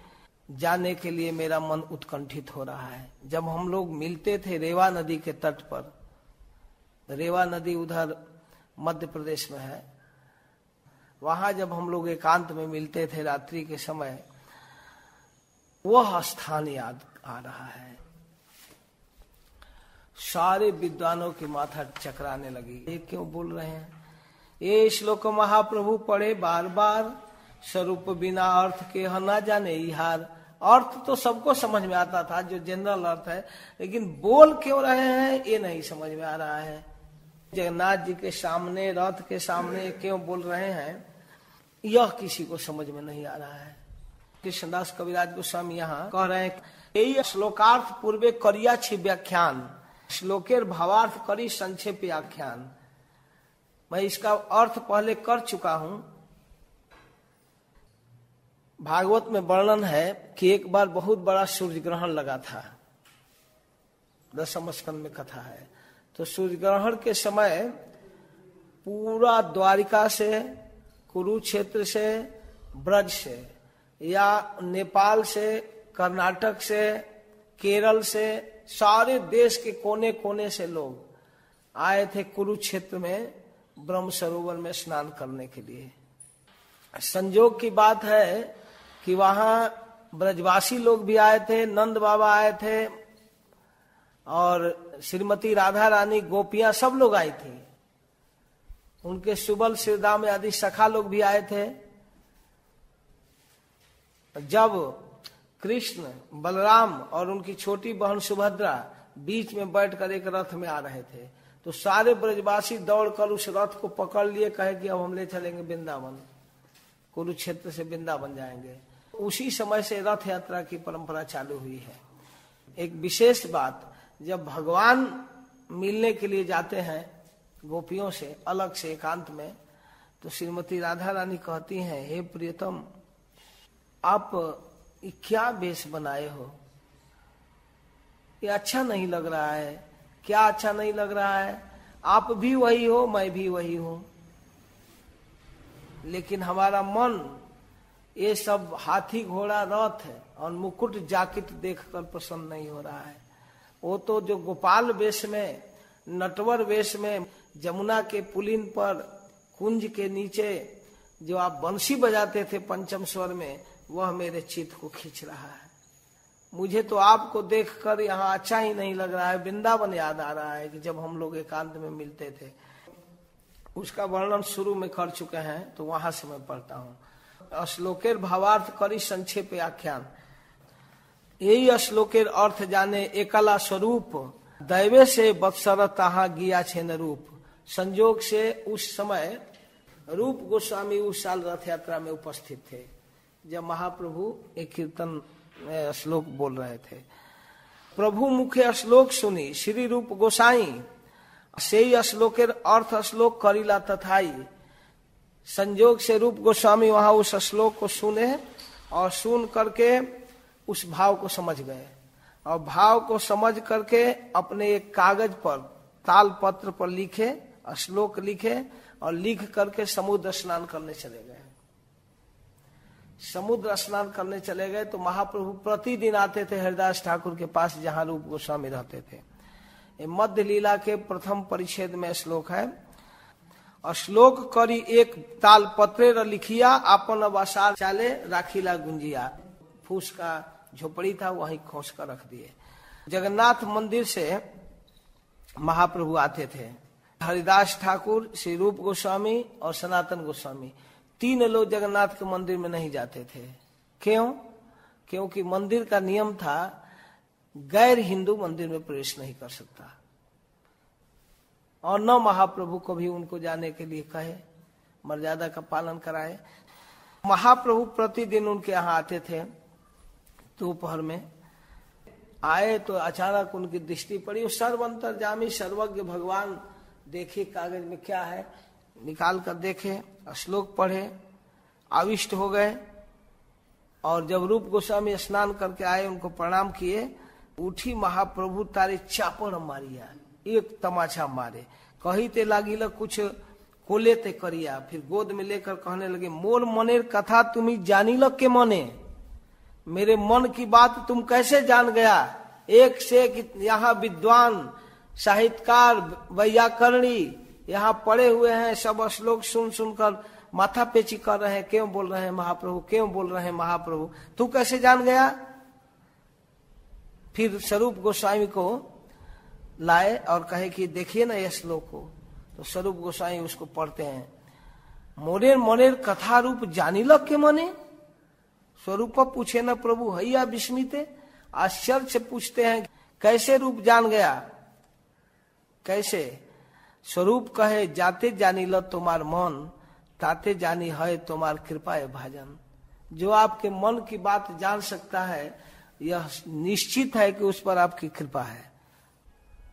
जाने के लिए मेरा मन उत्कंठित हो रहा है। जब हम लोग मिलते थे रेवा नदी के तट पर, रेवा नदी उधर मध्य प्रदेश में है, वहां जब हम लोग एकांत में मिलते थे रात्रि के समय, वह स्थान याद आ रहा है। सारे विद्वानों की माथा चकराने लगी। ये क्यों बोल रहे हैं? ये श्लोक महाप्रभु पढ़े बार बार, स्वरूप बिना अर्थ के न जाने इहार। अर्थ तो सबको समझ में आता था, जो जनरल अर्थ है, लेकिन बोल क्यों रहे हैं ये नहीं समझ में आ रहा है। जगन्नाथ जी के सामने, रथ के सामने क्यों बोल रहे हैं, यह किसी को समझ में नहीं आ रहा है। कृष्णदास कविराज गोस्वामी यहाँ कह रहे हैं, यही श्लोकार्थ पूर्वे करिया छी व्याख्यान, श्लोकेर भावार्थ करी संक्षेप आख्यान। मैं इसका अर्थ पहले कर चुका हूं। भागवत में वर्णन है कि एक बार बहुत बड़ा सूर्य ग्रहण लगा था, 10वें स्कंद में कथा है। तो सूर्य ग्रहण के समय पूरा द्वारिका से, कुरुक्षेत्र से, ब्रज से, या नेपाल से, कर्नाटक से, केरल से, सारे देश के कोने कोने से लोग आए थे कुरुक्षेत्र में ब्रह्म सरोवर में स्नान करने के लिए। संयोग की बात है कि वहां ब्रजवासी लोग भी आए थे, नंद बाबा आए थे, और श्रीमती राधा रानी, गोपियां, सब लोग आई थी। उनके सुबल श्रीदाम आदि सखा लोग भी आए थे। जब कृष्ण, बलराम और उनकी छोटी बहन सुभद्रा बीच में बैठकर एक रथ में आ रहे थे, तो सारे ब्रजवासी दौड़कर उस रथ को पकड़ लिए, कहे कि अब हम ले चलेंगे वृंदावन, कुरुक्षेत्र से वृंदावन जाएंगे। उसी समय से रथ यात्रा की परंपरा चालू हुई है। एक विशेष बात, जब भगवान मिलने के लिए जाते हैं गोपियों से अलग से एकांत में, तो श्रीमती राधा रानी कहती हैं, हे प्रियतम, आप क्या वेश बनाए हो, ये अच्छा नहीं लग रहा है। क्या अच्छा नहीं लग रहा है? आप भी वही हो, मैं भी वही हूं, लेकिन हमारा मन ये सब हाथी घोड़ा रथ है और मुकुट जाकिट देखकर प्रसन्न नहीं हो रहा है। वो तो जो गोपाल वेश में, नटवर वेश में, जमुना के पुलिन पर, कुंज के नीचे जो आप बंसी बजाते थे पंचम स्वर में, वह मेरे चित्त को खींच रहा है। मुझे तो आपको देखकर यहाँ अच्छा ही नहीं लग रहा है। वृंदावन याद आ रहा है कि जब हम लोग एकांत में मिलते थे। उसका वर्णन शुरू में कर चुके हैं, तो वहां से मैं पढ़ता हूँ। श्लोकेर भावार्थ करी संक्षेप आख्यान। यही श्लोकेर अर्थ जाने एकला स्वरूप, दैवे से बत्सर तहा गिया छेन रूप। संयोग से उस समय रूप गोस्वामी उस साल रथ यात्रा में उपस्थित थे, जब महाप्रभु एक कीर्तन श्लोक बोल रहे थे। प्रभु मुखे श्लोक सुनी श्री रूप गोसाई, से श्लोकेर अर्थ श्लोक करीला तथाई। संयोग से रूप गोस्वामी वहां उस श्लोक को सुने और सुन करके उस भाव को समझ गए और भाव को समझ करके अपने एक कागज पर ताल पत्र पर लिखे, श्लोक लिखे और लिख करके समुद्र स्नान करने चले गए। समुद्र स्नान करने चले गए तो महाप्रभु प्रतिदिन आते थे हरिदास ठाकुर के पास, जहां रूप गोस्वामी रहते थे। ये मध्य लीला के प्रथम परिच्छेद में श्लोक है। और श्लोक करी एक ताल पत्रे र लिखिया, आपन अवसार चाले राखीला गुंजिया। फूस का झोपड़ी था, वहीं खोस कर रख दिए। जगन्नाथ मंदिर से महाप्रभु आते थे। हरिदास ठाकुर, श्री रूप गोस्वामी और सनातन गोस्वामी, तीन लोग जगन्नाथ के मंदिर में नहीं जाते थे। क्यों? क्योंकि मंदिर का नियम था गैर हिंदू मंदिर में प्रवेश नहीं कर सकता, और न महाप्रभु को भी उनको जाने के लिए कहे, मर्यादा का पालन कराए। महाप्रभु प्रतिदिन उनके यहाँ आते थे। दोपहर में आए तो अचानक उनकी दृष्टि पड़ी। वो सर्वंतर्यामी सर्वज्ञ भगवान देखे कागज में क्या है, निकाल कर देखे, श्लोक पढ़े, आविष्ट हो गए। और जब रूप गोस्वामी स्नान करके आए, उनको प्रणाम किए, उठी महाप्रभु तारे चापड़ मारिया, एक तमाचा मारे, कही ते लागिल कुछ कोले ते करिया। फिर गोद में लेकर कहने लगे, मोर मनेर कथा तुम्ही जानिल के मने, मेरे मन की बात तुम कैसे जान गया। एक से यहाँ विद्वान साहित्यकार वैयाकरणी यहाँ पड़े हुए हैं, सब श्लोक सुन सुनकर माथा पेची कर रहे हैं, क्यों बोल रहे हैं महाप्रभु, क्यों बोल रहे हैं महाप्रभु, तू कैसे जान गया। फिर स्वरूप गोस्वामी को लाए और कहे कि देखिए ना यह श्लोक को। तो स्वरूप गोस्वामी उसको पढ़ते हैं। मोरेर मनेर कथा रूप जानिल के मने। स्वरूप पूछे न प्रभु हैया विस्मिते, आश्चर्य से पूछते हैं कैसे रूप जान गया, कैसे। स्वरूप कहे जाते जानिल तुम्हार मन, ताते जानी है तुम्हार कृपा है भाजन। जो आपके मन की बात जान सकता है, यह निश्चित है कि उस पर आपकी कृपा है।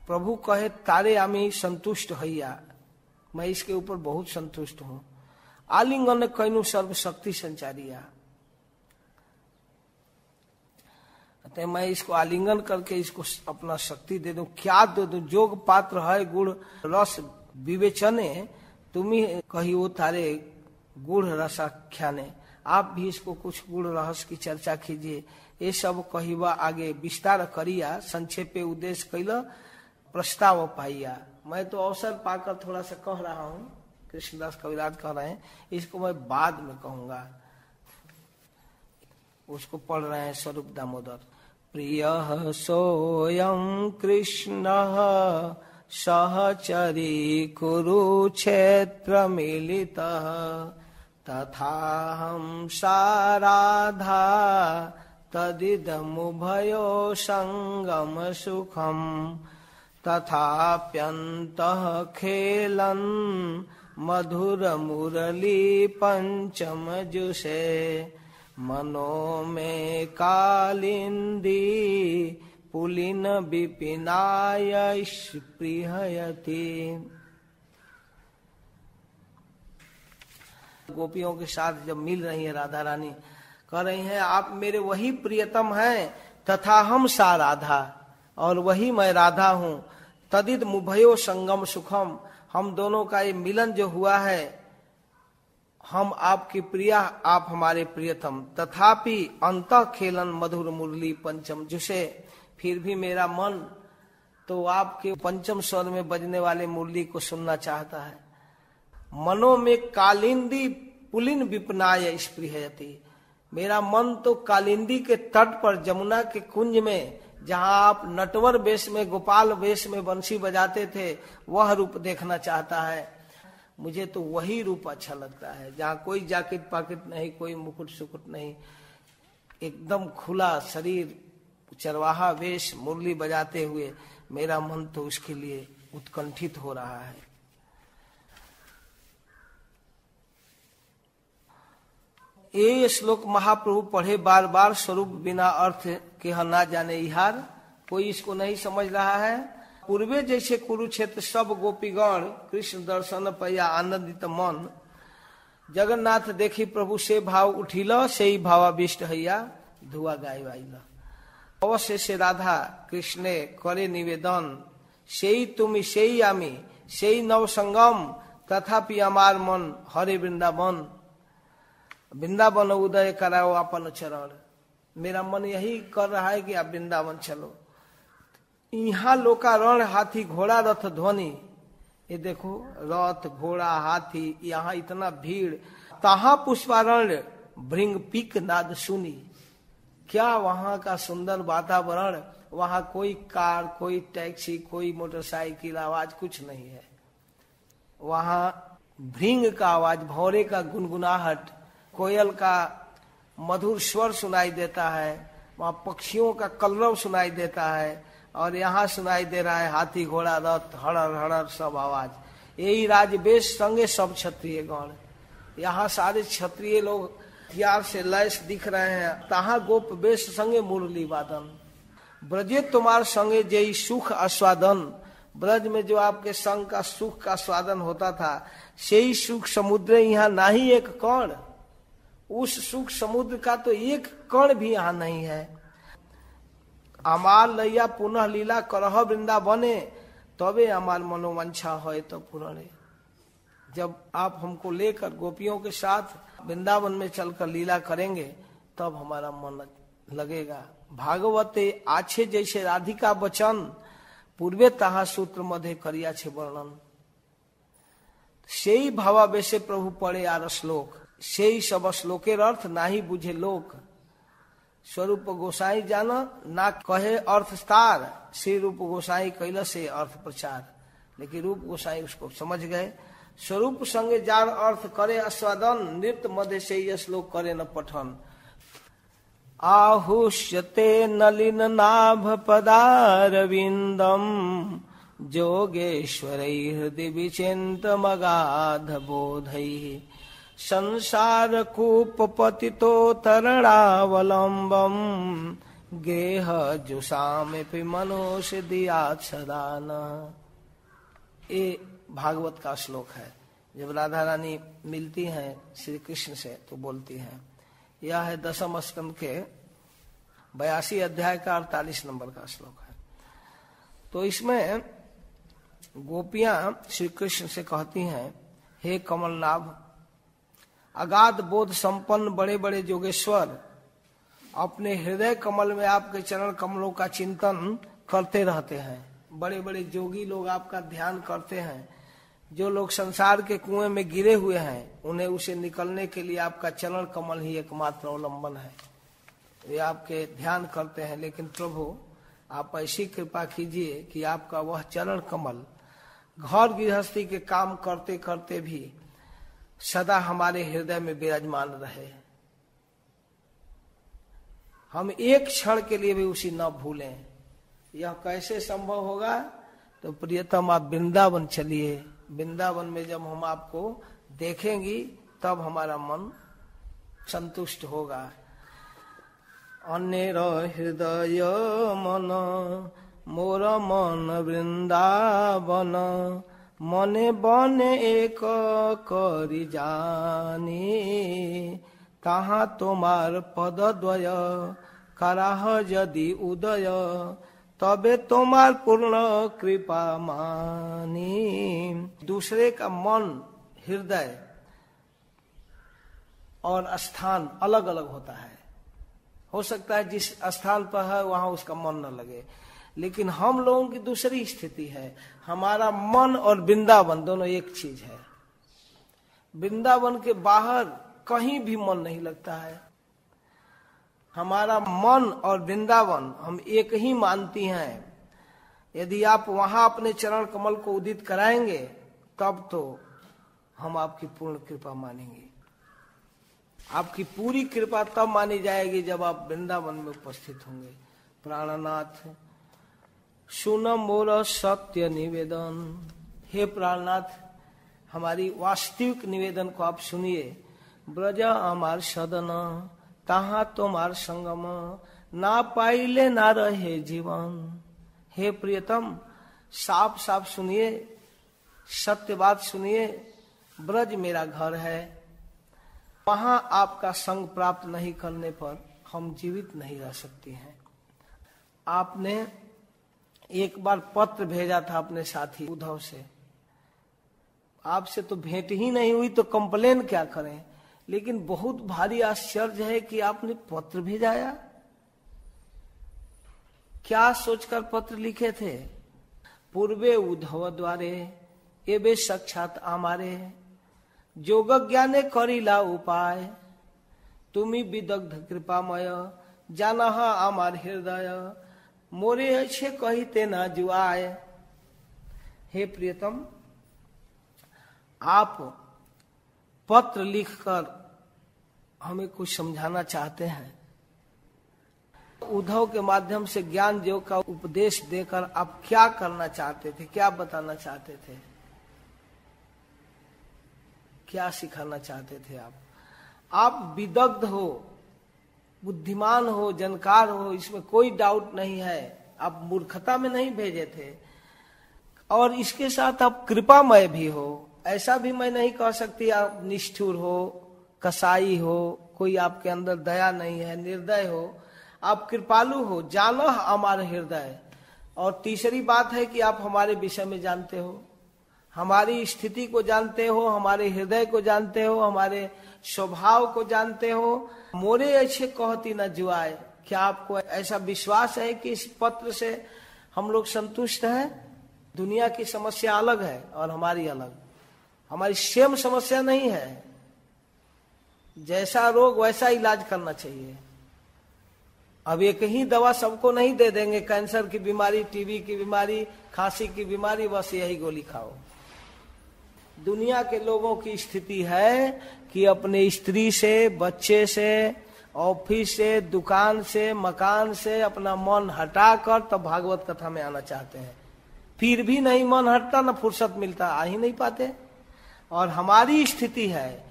प्रभु कहे तारे आमी संतुष्ट हैया, मैं इसके ऊपर बहुत संतुष्ट हूं। आलिंगन कैनु सर्व शक्ति संचारिया, तो मैं इसको आलिंगन करके इसको अपना शक्ति दे दूं। क्या दे दूं, जोग पात्र है गुड़ रस विवेचने, तुम्ही कहियो तारे गुड़ रसाख्याने। आप भी इसको कुछ गुड़ रहस्य की चर्चा कीजिए। ये सब कहिवा आगे विस्तार करिया, संक्षेपे उद्देश्य कैला प्रस्ताव पाइया। मैं तो अवसर पाकर थोड़ा सा कह रहा हूँ, कृष्णदास कविराज कह रहे हैं, इसको मैं बाद में कहूंगा। उसको पढ़ रहे हैं स्वरूप दामोदर। प्रियः सोऽयं कृष्णः सहचरी कुरुक्षेत्र मिलितः, तथाहं सा राधा तदिदमुभयो संगम सुखम, तथाप्यन्तः खेलन् मधुर मुरली पंचम जुषे, मनो में कालिंदी पुलिन विपिनाय स्पृहयति। गोपियों के साथ जब मिल रही है राधा रानी, कह रही हैं आप मेरे वही प्रियतम हैं, तथा हम सा राधा, और वही मैं राधा हूँ। तदिद मुभयो संगम सुखम, हम दोनों का ये मिलन जो हुआ है, हम आपकी प्रिया, आप हमारे प्रियतम। तथापि अंतः खेलन मधुर मुरली पंचम जुषे, फिर भी मेरा मन तो आपके पंचम स्वर में बजने वाले मुरली को सुनना चाहता है। मनो में कालिंदी पुलिन विपनाय स्पृहयति, मेरा मन तो कालिंदी के तट पर जमुना के कुंज में, जहां आप नटवर वेश में, गोपाल वेश में बंसी बजाते थे, वह रूप देखना चाहता है। मुझे तो वही रूप अच्छा लगता है, जहाँ कोई जाकिट पाकिट नहीं, कोई मुकुट सुकुट नहीं, एकदम खुला शरीर, चरवाहा वेश, मुरली बजाते हुए मेरा मन तो उसके लिए उत्कंठित हो रहा है। ये श्लोक महाप्रभु पढ़े बार बार, स्वरूप बिना अर्थ के ना जाने इहार, कोई इसको नहीं समझ रहा है। पूर्वे जैसे कुरुक्षेत्र सब गोपीगण कृष्ण दर्शन पया आनंदित मन, जगन्नाथ देखी प्रभु से भाव उठिल, से ही भावाविष्ट हैया धुआ गाय वाइल। अवश्य से राधा कृष्णे करे निवेदन, सेई तुमी सेई आमी सेई नव संगम, तथापि हमार मन हरे वृंदावन। वृंदावन उदय कराओ अपन चरण, मेरा मन यही कर रहा है कि आप वृंदावन चलो। यहाँ लोकारण हाथी घोड़ा रथ ध्वनि, ये देखो रथ घोड़ा हाथी, यहाँ इतना भीड़। तहा पुष्पारण्य भृंग पीक नाद सुनी, क्या वहां का सुंदर वातावरण। वहां कोई कार, कोई टैक्सी, कोई मोटरसाइकिल आवाज कुछ नहीं है। वहां भृंग का आवाज, भौरे का गुनगुनाहट, कोयल का मधुर स्वर सुनाई देता है, वहां पक्षियों का कलरव सुनाई देता है, और यहाँ सुनाई दे रहा है हाथी घोड़ा रथ हड़र हड़र सब आवाज। यही राजवेश संगे सब क्षत्रिय गण, यहाँ सारे क्षत्रिय लोग हथियार से लैस दिख रहे हैं। तहा गोप वेश संगे मुरली वादन, ब्रजे तुम्हार संगे जय सुख आस्वादन। ब्रज में जो आपके संग का सुख का स्वादन होता था, सही सुख समुद्र यहाँ नहीं एक कण। उस सुख समुद्र का तो एक कण भी यहाँ नहीं है। अमार लैया पुनः लीला करह वृंदावने, तबे अमार मनोवांछा है तो पूर्ण। जब आप हमको लेकर गोपियों के साथ वृंदावन में चलकर लीला करेंगे, तब हमारा मन लगेगा। भागवते आछे जैसे राधिका वचन, पूर्वे ताहा सूत्र मध्य करिया छे वर्णन। सेई भावावेशे प्रभु पड़े आर श्लोक, सेई सब श्लोकेर अर्थ नाही बुझे लोक। स्वरूप गोसाई जाना ना कहे अर्थस्तार, श्री रूप गोसाई कैला से अर्थ प्रचार। लेकिन रूप गोसाई उसको समझ गए। स्वरूप संगे जार अर्थ करे आस्वादन, नृत्य मध्य से यह श्लोक करे न पठन। आहुष्यते नलिन नाभ पदारविंदम, जोगेश्वरै हृदय विचिंत मगाध बोधै। संसार कूप पतितो तरणावलंबम, गेह जुषामपि मनुष्य दिया सदान। ये भागवत का श्लोक है। जब राधा रानी मिलती हैं श्री कृष्ण से तो बोलती हैं। यह है दशम स्कंद के 82 अध्याय का 48 नंबर का श्लोक है। तो इसमें गोपियां श्री कृष्ण से कहती हैं, हे कमलनाभ, अगाध बोध संपन्न बड़े बड़े जोगेश्वर, अपने हृदय कमल में आपके चरण कमलों का चिंतन करते रहते हैं। बड़े बड़े जोगी लोग आपका ध्यान करते हैं। जो लोग संसार के कुएं में गिरे हुए हैं, उन्हें उसे निकलने के लिए आपका चरण कमल ही एकमात्र अवलंबन है। वे आपके ध्यान करते हैं। लेकिन प्रभु, आप ऐसी कृपा कीजिए कि आपका वह चरण कमल घर गृहस्थी के काम करते करते भी सदा हमारे हृदय में विराजमान रहे। हम एक क्षण के लिए भी उसी न भूलें। यह कैसे संभव होगा? तो प्रियतम, आप वृंदावन चलिए। वृंदावन में जब हम आपको देखेंगी, तब हमारा मन संतुष्ट होगा। अन्य हृदय मन मोर मन वृंदावन, मने बने एक करी जानी। ताहा तुम्हार पद द्वय कराह यदि उदय, तबे तुम्हार पूर्ण कृपा मानी। दूसरे का मन, हृदय और स्थान अलग अलग होता है। हो सकता है जिस स्थान पर है वहां उसका मन न लगे, लेकिन हम लोगों की दूसरी स्थिति है। हमारा मन और वृंदावन दोनों एक चीज है। वृंदावन के बाहर कहीं भी मन नहीं लगता है। हमारा मन और वृंदावन हम एक ही मानती हैं। यदि आप वहां अपने चरण कमल को उदित कराएंगे, तब तो हम आपकी पूर्ण कृपा मानेंगे। आपकी पूरी कृपा तब मानी जाएगी जब आप वृंदावन में उपस्थित होंगे। प्राणनाथ, सुन मोर सत्य निवेदन। हे प्राणनाथ, हमारी वास्तविक निवेदन को आप सुनिए। ब्रज हमार सदन, ताहा तुम्हार संगम, ना पाइले ना रहे जीवन। हे प्रियतम, साफ साफ सुनिए, सत्य बात सुनिए। ब्रज मेरा घर है, वहां आपका संग प्राप्त नहीं करने पर हम जीवित नहीं रह सकते हैं। आपने एक बार पत्र भेजा था अपने साथी उद्धव से, आपसे तो भेंट ही नहीं हुई तो कंप्लेन क्या करें, लेकिन बहुत भारी आश्चर्य है कि आपने पत्र भेजाया। क्या सोचकर पत्र लिखे थे? पूर्वे उद्धव द्वारे एबे साक्षात आमारे, जोग ज्ञाने करिला उपाय, तुमी विदग्ध कृपामय, जानहा आमार हृदय, मोरे अच्छे कहते ना जुआए। हे प्रियतम, आप पत्र लिखकर हमें कुछ समझाना चाहते हैं। उद्धव के माध्यम से ज्ञान योग का उपदेश देकर आप क्या करना चाहते थे, क्या बताना चाहते थे, क्या सिखाना चाहते थे? आप विदग्ध हो, बुद्धिमान हो, जानकार हो, इसमें कोई डाउट नहीं है। आप मूर्खता में नहीं भेजे थे, और इसके साथ आप कृपामय भी हो। ऐसा भी मैं नहीं कह सकती आप निष्ठुर हो, कसाई हो, कोई आपके अंदर दया नहीं है, निर्दय हो। आप कृपालु हो, जानो हमारे हृदय। और तीसरी बात है कि आप हमारे विषय में जानते हो, हमारी स्थिति को जानते हो, हमारे हृदय को जानते हो, हमारे स्वभाव को जानते हो। मोरे अच्छे कहती न जुआए। क्या आपको ऐसा विश्वास है कि इस पत्र से हम लोग संतुष्ट हैं? दुनिया की समस्या अलग है और हमारी अलग, हमारी सेम समस्या नहीं है। जैसा रोग वैसा इलाज करना चाहिए। अब एक ही दवा सबको नहीं दे देंगे, कैंसर की बीमारी, टीबी की बीमारी, खांसी की बीमारी, बस यही गोली खाओ। दुनिया के लोगों की स्थिति है कि अपने स्त्री से, बच्चे से, ऑफिस से, दुकान से, मकान से अपना मन हटाकर तब भागवत कथा में आना चाहते हैं। फिर भी नहीं मन हटता, न फुर्सत मिलता, आ ही नहीं पाते। और हमारी स्थिति है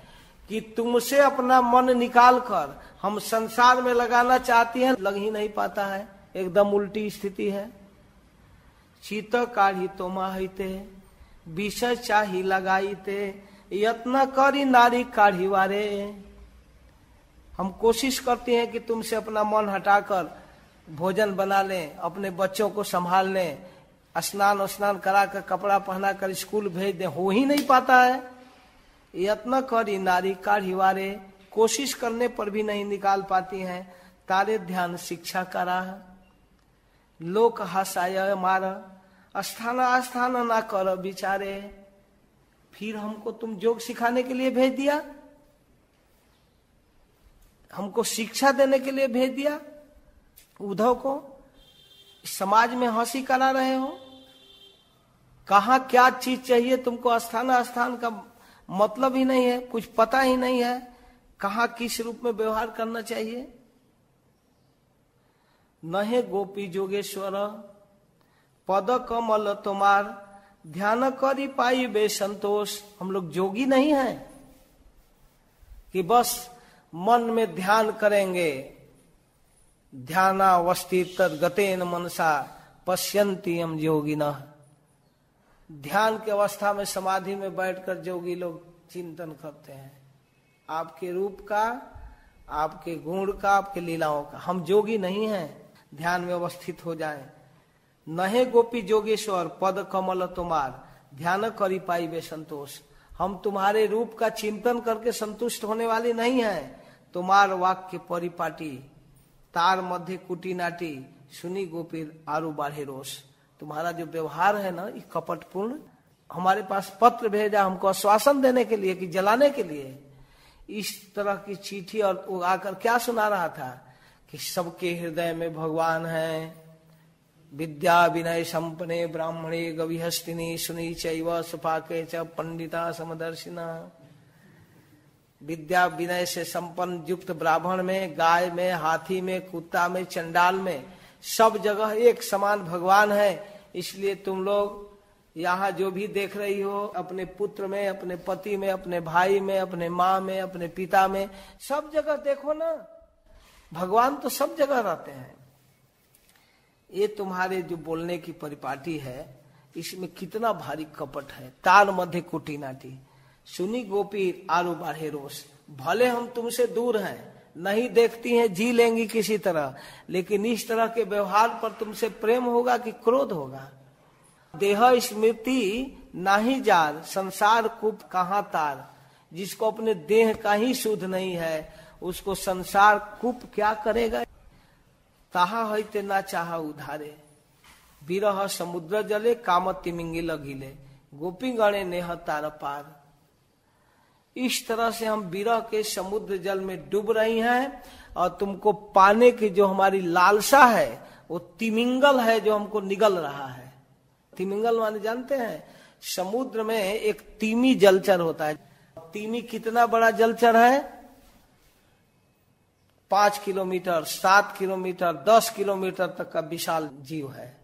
कि तुमसे अपना मन निकाल कर हम संसार में लगाना चाहती हैं, लग ही नहीं पाता है। एकदम उल्टी स्थिति है। चित काढ़ी तो माहिते, विषय चाही लगाईते, यत्न करी नारी काढ़ी वारे। हम कोशिश करते हैं कि तुमसे अपना मन हटाकर भोजन बना लें, अपने बच्चों को संभाल लें, स्नान स्नान करा कर कपड़ा पहना कर स्कूल भेज दें, हो ही नहीं पाता है। यत्न करी नारी काढ़ी वारे, कोशिश करने पर भी नहीं निकाल पाती हैं। तारे ध्यान शिक्षा करा, लोक हसाय मारा, अस्थाना आस्थान ना कर बिचारे। फिर हमको तुम योग सिखाने के लिए भेज दिया, हमको शिक्षा देने के लिए भेज दिया। उद्धव को समाज में हंसी करा रहे हो। कहाँ क्या चीज चाहिए तुमको? आस्थान का मतलब ही नहीं है, कुछ पता ही नहीं है कहाँ किस रूप में व्यवहार करना चाहिए। नहे गोपी जोगेश्वर, पद कमल तुम्हार, ध्यान करी पाई बे संतोष। हम लोग जोगी नहीं हैं कि बस मन में ध्यान करेंगे। ध्यानावस्थित तद्गतेन मनसा पश्यन्ति यम योगिनः। ध्यान की अवस्था में, समाधि में बैठकर जोगी लोग चिंतन करते हैं आपके रूप का, आपके गुण का, आपके लीलाओं का। हम जोगी नहीं हैं, ध्यान में अवस्थित हो जाएं। नहे गोपी जोगेश्वर, पद कमल तुम्हार, ध्यान करी पाई बे संतोष। हम तुम्हारे रूप का चिंतन करके संतुष्ट होने वाले नहीं हैं। तुम्हार वाक्य परिपाटी, तार मध्य कुटी नाटी, सुनी गोपीर आरु बाढ़े रोष। तुम्हारा जो व्यवहार है ना, ये कपटपूर्ण। हमारे पास पत्र भेजा हमको आश्वासन देने के लिए कि जलाने के लिए, इस तरह की चिट्ठी। और वो आकर क्या सुना रहा था कि सबके हृदय में भगवान है। विद्या विनय संपन्ने ब्राह्मणे गविहस्तिनी, सुनी चैव सुपाके च पंडिता समदर्शिना। विद्या विनय से संपन्न युक्त ब्राह्मण में, गाय में, हाथी में, कुत्ता में, चंडाल में, सब जगह एक समान भगवान है। इसलिए तुम लोग यहाँ जो भी देख रही हो, अपने पुत्र में, अपने पति में, अपने भाई में, अपने माँ में, अपने पिता में, सब जगह देखो ना, भगवान तो सब जगह रहते हैं। ये तुम्हारे जो बोलने की परिपाटी है, इसमें कितना भारी कपट है। तार मध्य कुटी नाटी, सुनी गोपी आरु बाढ़े रोष। भले हम तुमसे दूर हैं, नहीं देखती हैं, जी लेंगी किसी तरह, लेकिन इस तरह के व्यवहार पर तुमसे प्रेम होगा कि क्रोध होगा। देह स्मृति नाही जार, संसार कूप कहाँ तार। जिसको अपने देह का ही शुद्ध नहीं है, उसको संसार कूप क्या करेगा। ताहा हईते ना चाहा उधारे, विरह समुद्र जले, काम तिमिंगिल गिले, गोपी गणे नेह तार पार। इस तरह से हम विरह के समुद्र जल में डूब रही हैं, और तुमको पाने की जो हमारी लालसा है वो तिमिंगल है जो हमको निगल रहा है। तिमिंगल माने जानते हैं, समुद्र में एक तीमी जलचर होता है। तीमी कितना बड़ा जलचर है? 5 किलोमीटर, 7 किलोमीटर, 10 किलोमीटर तक का विशाल जीव है,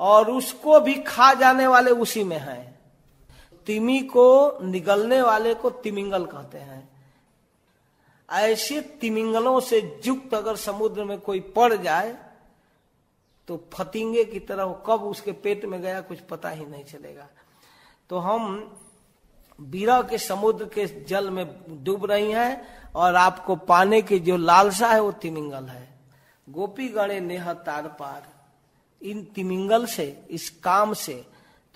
और उसको भी खा जाने वाले उसी में है। तिमी को निगलने वाले को तिमिंगल कहते हैं। ऐसे तिमिंगलों से युक्त अगर समुद्र में कोई पड़ जाए तो फतिंगे की तरह कब उसके पेट में गया कुछ पता ही नहीं चलेगा। तो हम विरह के समुद्र के जल में डूब रही हैं, और आपको पाने की जो लालसा है वो तिमिंगल है। गोपी गणे नेह तार पार। इन तिमिंगल से, इस काम से,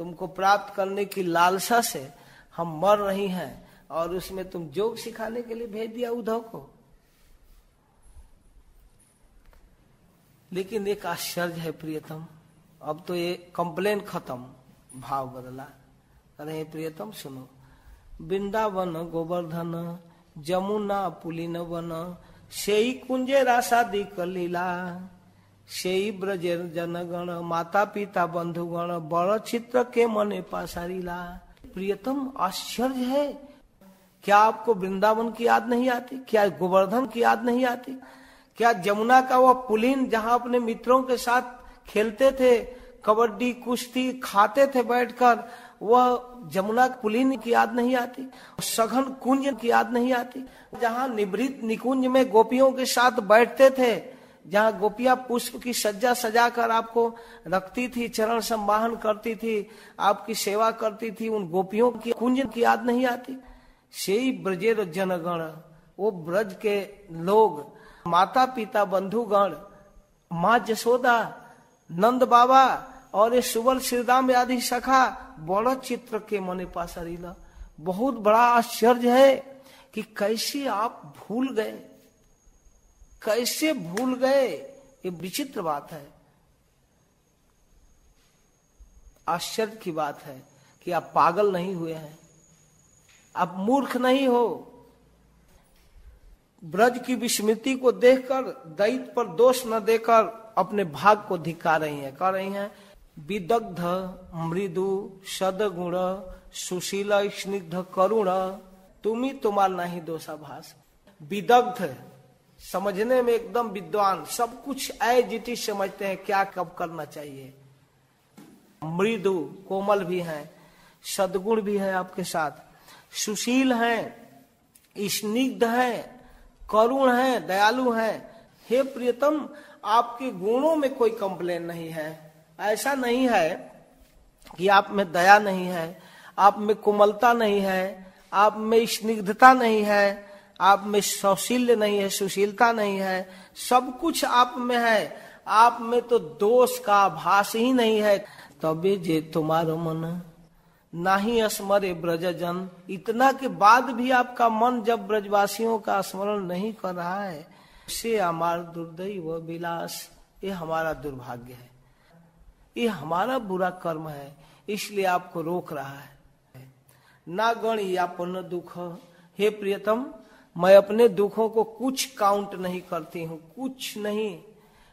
तुमको प्राप्त करने की लालसा से हम मर रही हैं, और उसमें तुम जोग सिखाने के लिए भेज दिया उद्धव को। लेकिन एक आश्चर्य है प्रियतम, अब तो ये कंप्लेन खत्म, भाव बदला। अरे प्रियतम सुनो, वृंदावन गोवर्धन जमुना पुलिन वन, सेई कुंजे रासादी कलीला, सेई ब्रजेर जनगण, माता पिता बंधुगण, बड़ चित्र के मने पासारीला। प्रियतम आश्चर्य है, क्या आपको वृंदावन की याद नहीं आती? क्या गोवर्धन की याद नहीं आती? क्या जमुना का वह पुलिन जहां अपने मित्रों के साथ खेलते थे, कबड्डी कुश्ती खाते थे बैठकर, वह जमुना पुलिन की याद नहीं आती? सघन कुंज की याद नहीं आती? जहां निभृत निकुंज में गोपियों के साथ बैठते थे, जहां गोपियां पुष्प की सज्जा सजाकर आपको रखती थी, चरण संवाहन करती थी, आपकी सेवा करती थी, उन गोपियों की कुंज की याद नहीं आती? सेई ब्रजेर जनगण, वो ब्रज के लोग, माता पिता बंधुगण, माँ जसोदा, नंद बाबा और ये सुबल श्रीराम आदि सखा, बड़ा चित्र के मने पासरीला। बहुत बड़ा आश्चर्य है कि कैसे आप भूल गए, कैसे भूल गए, ये विचित्र बात है। आश्चर्य की बात है कि आप पागल नहीं हुए हैं, आप मूर्ख नहीं हो। ब्रज की विस्मृति को देखकर दैत्य पर दोष न देकर अपने भाग को धिक्कार रही हैं, कह रही हैं विदग्ध मृदु सदगुण सुशील स्निग्ध करुण, तुम्ही तुम्हारा नहीं दोषाभास। विदग्ध समझने में एकदम विद्वान, सब कुछ ऐजिटी समझते हैं क्या कब करना चाहिए। मृदु कोमल भी हैं, सदगुण भी है आपके साथ, सुशील हैं, स्निग्ध हैं, करुण हैं, दयालु हैं। हे प्रियतम, आपके गुणों में कोई कंप्लेन नहीं है। ऐसा नहीं है कि आप में दया नहीं है, आप में कोमलता नहीं है, आप में स्निग्धता नहीं है, आप में सौशील्य नहीं है, सुशीलता नहीं है, सब कुछ आप में है। आप में तो दोष का आभास ही नहीं है। तबे जे तुम्हारो मन नाही स्मरे ब्रजजन, इतना के बाद भी आपका मन जब ब्रजवासियों का स्मरण नहीं कर रहा है, से हमार दुर्दैव विलास, ये हमारा दुर्भाग्य है, ये हमारा बुरा कर्म है, इसलिए आपको रोक रहा है। ना गण यापन दुख, हे प्रियतम, मैं अपने दुखों को कुछ काउंट नहीं करती हूँ, कुछ नहीं।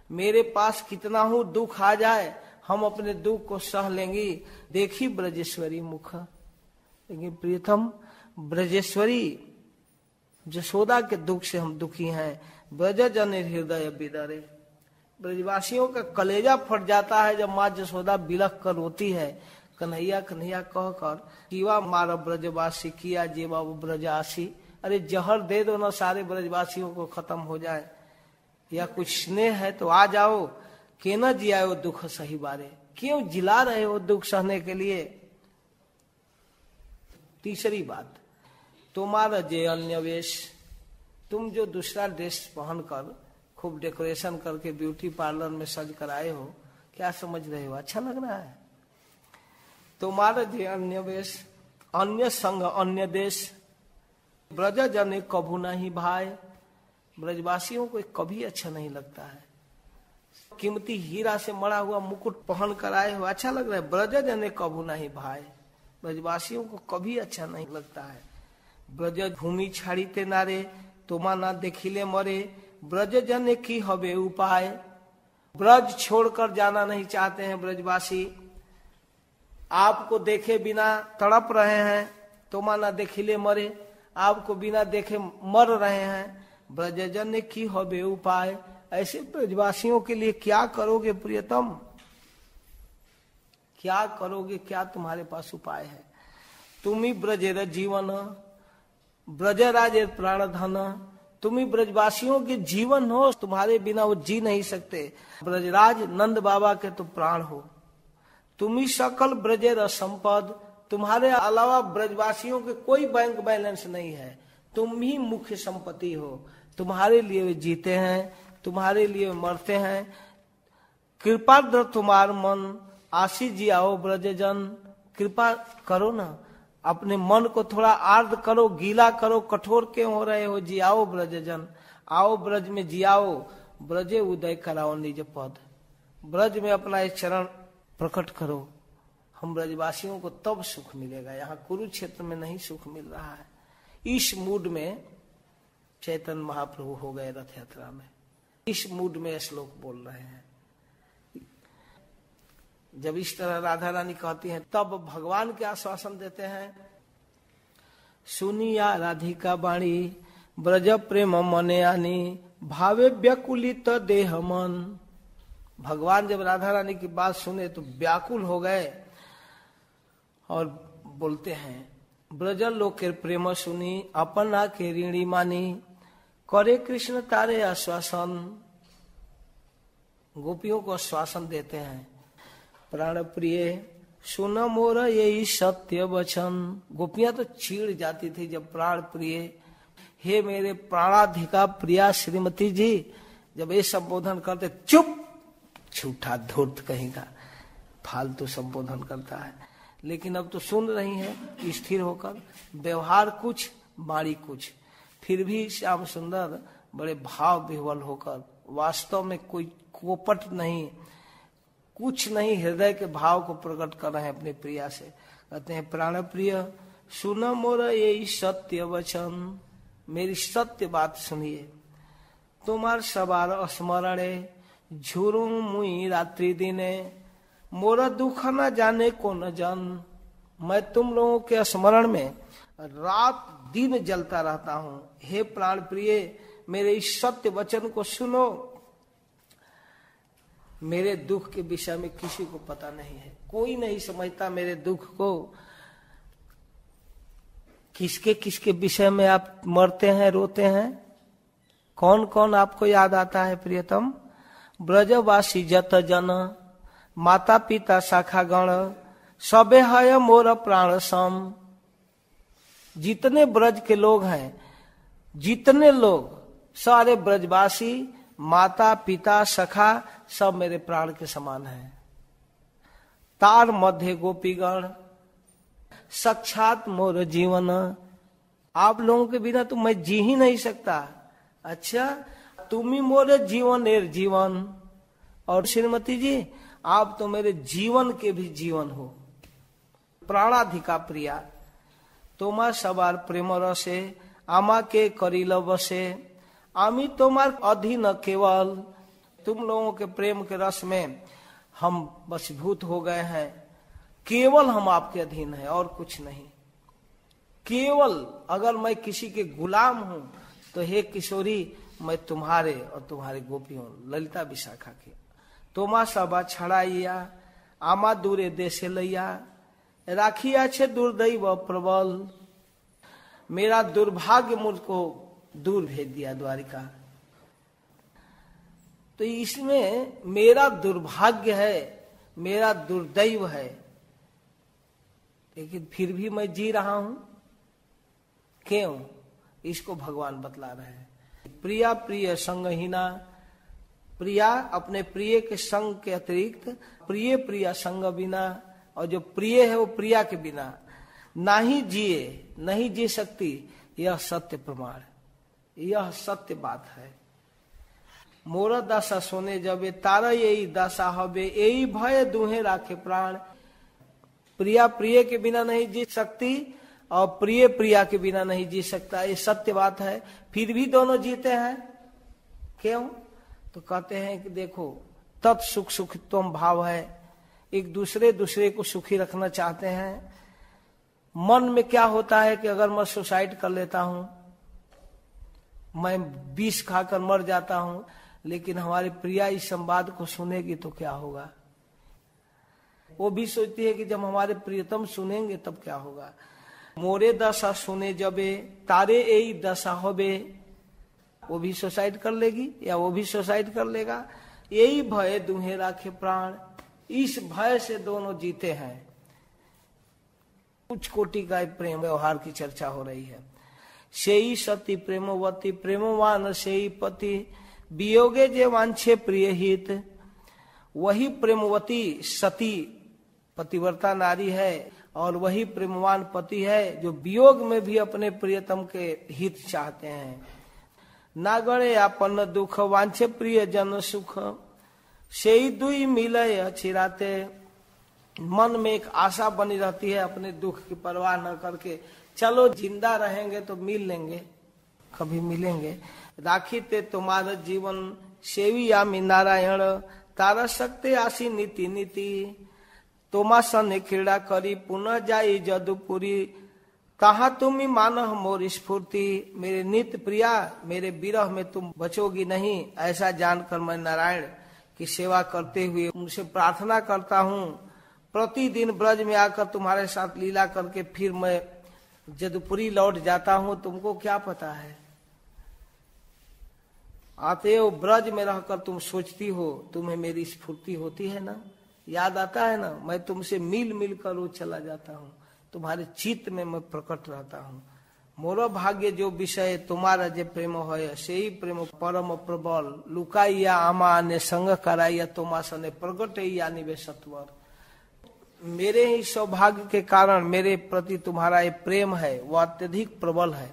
मेरे पास कितना हूँ दुख आ जाए, हम अपने दुख को सह लेंगी। देखी ब्रजेश्वरी मुख, लेकिन प्रियतम ब्रजेश्वरी जसोदा के दुख से हम दुखी हैं। ब्रज जन हृदय बिदरे, ब्रजवासियों का कलेजा फट जाता है जब माँ जसोदा बिलख कर रोती है, कन्हैया कन्हैया कहकर, कीवा मारा ब्रजवासी किया जेवा ब्रजासी। अरे जहर दे दो ना, सारे ब्रजवासियों को खत्म हो जाए, या कुछ स्नेह है तो आ जाओ, के न जियाओ दुख सही बारे, क्यों जिला रहे हो दुख सहने के लिए। तीसरी बात, तुम्हारा जे अन्य वेश, तुम जो दूसरा ड्रेस पहनकर खूब डेकोरेशन करके ब्यूटी पार्लर में सज कर आए हो, क्या समझ रहे हो अच्छा लग रहा है? तुम्हारा जे अन्य वेश, अन्य संग अन्य देश, ब्रज जन कभू नहीं भाई। ब्रजवासियों को कभी अच्छा नहीं लगता है। कीमती हीरा से मड़ा हुआ मुकुट पहन कर आए हो, अच्छा लग रहा है? ब्रज जन कभू नहीं भाई। ब्रजवासियों को कभी अच्छा नहीं लगता है। ब्रज भूमि छाड़ीते नारे, तुमा ना देखिले मरे, ब्रज जन की हबे उपाय। ब्रज छोड़कर जाना नहीं चाहते हैं ब्रजवासी। आपको देखे बिना तड़प रहे हैं, तुमा ना देखिले मरे, आपको बिना देखे मर रहे हैं। ब्रजजन ने की हबे उपाय। ऐसे ब्रजवासियों के लिए क्या करोगे प्रियतम? क्या करोगे? क्या तुम्हारे पास उपाय है? तुम्ही ब्रजेर जीवन, ब्रजराजे प्राण धन। तुम्ही ब्रजवासियों के जीवन हो, तुम्हारे बिना वो जी नहीं सकते। ब्रजराज नंद बाबा के तो प्राण हो। तुम्ही सकल ब्रजेर संपद, तुम्हारे अलावा ब्रजवासियों के कोई बैंक बैलेंस नहीं है। तुम ही मुख्य संपत्ति हो। तुम्हारे लिए वे जीते हैं, तुम्हारे लिए वे मरते हैं। कृपा द्र तुम्हार मन, आशीष जी आओ ब्रजजन। कृपा करो ना, अपने मन को थोड़ा आर्द्र करो, गीला करो, कठोर क्यों हो रहे हो? जियाओ ब्रजजन, आओ ब्रज में जियाओ। ब्रजे उदय कराओ निज पद, ब्रज में अपना एक चरण प्रकट करो। हम ब्रजवासियों को तब सुख मिलेगा, यहाँ कुरुक्षेत्र में नहीं सुख मिल रहा है। इस मूड में चैतन्य महाप्रभु हो गए रथ यात्रा में। इस मूड में श्लोक बोल रहे हैं। जब इस तरह राधा रानी कहती हैं, तब भगवान के आश्वासन देते हैं। सुनिया राधिका बाणी, ब्रज प्रेम मने आनी, भावे व्याकुलित देह मन। भगवान जब राधा रानी की बात सुने तो व्याकुल हो गए और बोलते हैं, ब्रज लोक के प्रेम सुनी, अपना के ऋणी मानी, करे कृष्ण तारे आश्वासन। गोपियों को आश्वासन देते हैं, प्राण प्रिय सुन मोर यही सत्य वचन। गोपियां तो चिढ़ जाती थी जब प्राण प्रिय, हे मेरे प्राणाधिका प्रिया श्रीमती जी, जब ये संबोधन करते, चुप झूठा धूर्त कहीं का, फालतू संबोधन करता है। लेकिन अब तो सुन रही हैं स्थिर होकर, व्यवहार कुछ बाणी कुछ, फिर भी श्याम सुंदर बड़े भाव विह्वल होकर, वास्तव में कोई कोपट नहीं, कुछ नहीं, हृदय के भाव को प्रकट कर रहे हैं अपनी प्रिया से। कहते हैं, प्राण प्रिय सुन मोर ये सत्य वचन, मेरी सत्य बात सुनिए। तुम्हार सवार स्मरणे, झुरू मुई रात्रि दिने, मोरा दुख न जाने को न जन। मैं तुम लोगों के स्मरण में रात दिन जलता रहता हूं। हे प्राण प्रिय, मेरे इस सत्य वचन को सुनो। मेरे दुख के विषय में किसी को पता नहीं है, कोई नहीं समझता मेरे दुख को। किसके किसके विषय में आप मरते हैं, रोते हैं? कौन कौन आपको याद आता है प्रियतम? ब्रजवासी जत जन, माता पिता शाखा गण, सबे है मोर प्राण सम। जितने ब्रज के लोग हैं, जितने लोग, सारे ब्रजवासी, माता पिता सखा, सब मेरे प्राण के समान हैं। तार मध्य गोपीगण, साक्षात मोर जीवन। आप लोगों के बिना तो मैं जी ही नहीं सकता। अच्छा, तुम ही मोरे जीवन एर जीवन। और श्रीमती जी, आप तो मेरे जीवन के भी जीवन हो। प्राणाधिका प्रिया, तुम्हार सवार प्रेम रसे, आमा के करिल बसे, आमी तुम्हार अधीन केवल। तुम लोगों के प्रेम के रस में हम वशीभूत हो गए हैं, केवल हम आपके अधीन हैं और कुछ नहीं। केवल अगर मैं किसी के गुलाम हूं तो हे किशोरी, मैं तुम्हारे और तुम्हारे गोपियों ललिता विशाखा के। तोमा सबा छड़ाइया, आमा दूरे देशे लैया, राखिया छे दुर्दैव प्रबल। मेरा दुर्भाग्य मुझको दूर भेज दिया द्वारिका। तो इसमें मेरा दुर्भाग्य है, मेरा दुर्दैव है, लेकिन फिर भी मैं जी रहा हूं। क्यों? इसको भगवान बतला रहे हैं। प्रिया प्रिय संगहीना, प्रिया अपने प्रिय के संग के अतिरिक्त प्रिय प्रिया संग बिना, और जो प्रिय है वो प्रिया के बिना नहीं जिए, नहीं जी सकती। यह सत्य प्रमाण, यह सत्य बात है। मोर दशा सोने जबे तारा यही दशा हबे, यही भय दुहे राखे प्राण। प्रिया प्रिय के बिना नहीं जी सकती और प्रिय प्रिया के बिना नहीं जी सकता, ये सत्य बात है। फिर भी दोनों जीते हैं, क्यों? तो कहते हैं कि देखो तत् सुख सुखित्वम भाव है, एक दूसरे को सुखी रखना चाहते हैं। मन में क्या होता है कि अगर मैं सुसाइड कर लेता हूं, मैं विष खाकर मर जाता हूं, लेकिन हमारी प्रिया इस संवाद को सुनेगी तो क्या होगा? वो भी सोचती है कि जब हमारे प्रियतम सुनेंगे तब क्या होगा। मोरे दशा सुने जबे तारे यही दशा होबे, वो भी सुसाइड कर लेगी या वो भी सुसाइड कर लेगा। यही भय दुहे राखे प्राण, इस भय से दोनों जीते हैं। कुछ कोटि का प्रेम व्यवहार की चर्चा हो रही है। सेई सती प्रेमवती प्रेमवान सेई पति, वियोगे जे वांछे प्रिय हित। वही प्रेमवती सती पतिव्रता नारी है और वही प्रेमवान पति है जो वियोग में भी अपने प्रियतम के हित चाहते हैं। नागणे आपन दुख वांछे प्रिय जन सुख, सेई दुई मिलय चिराते। मन में एक आशा बनी रहती है, अपने दुख की परवाह न करके चलो जिंदा रहेंगे तो मिल लेंगे, कभी मिलेंगे। राखीते तुम्हारा जीवन सेवी यामी नारायण, तारा सकते आसी नीति नीति। तोमा सन क्रीड़ा करी पुनः जाई जदुपुरी, कहा तुम मानह मोर स्फूर्ति। मेरे नित्य प्रिया, मेरे विरह में तुम बचोगी नहीं, ऐसा जानकर मैं नारायण की सेवा करते हुए उनसे प्रार्थना करता हूँ। प्रतिदिन ब्रज में आकर तुम्हारे साथ लीला करके फिर मैं जदुपुरी लौट जाता हूँ, तुमको क्या पता है। आते हो ब्रज में रहकर तुम सोचती हो, तुम्हें मेरी स्फूर्ति होती है ना, याद आता है ना। मैं तुमसे मिल मिल कर रोज चला जाता हूँ, तुम्हारे चित्त में मैं प्रकट रहता हूँ। मोरो भाग्य जो विषय तुम्हारा जे प्रेम है, से ही प्रेम परम प्रबल। लुकाइया आमा ने संग कराइया तोमास ने प्रकट यानी वे सत्वर। मेरे ही सौभाग्य के कारण मेरे प्रति तुम्हारा ये प्रेम है, वो अत्यधिक प्रबल है।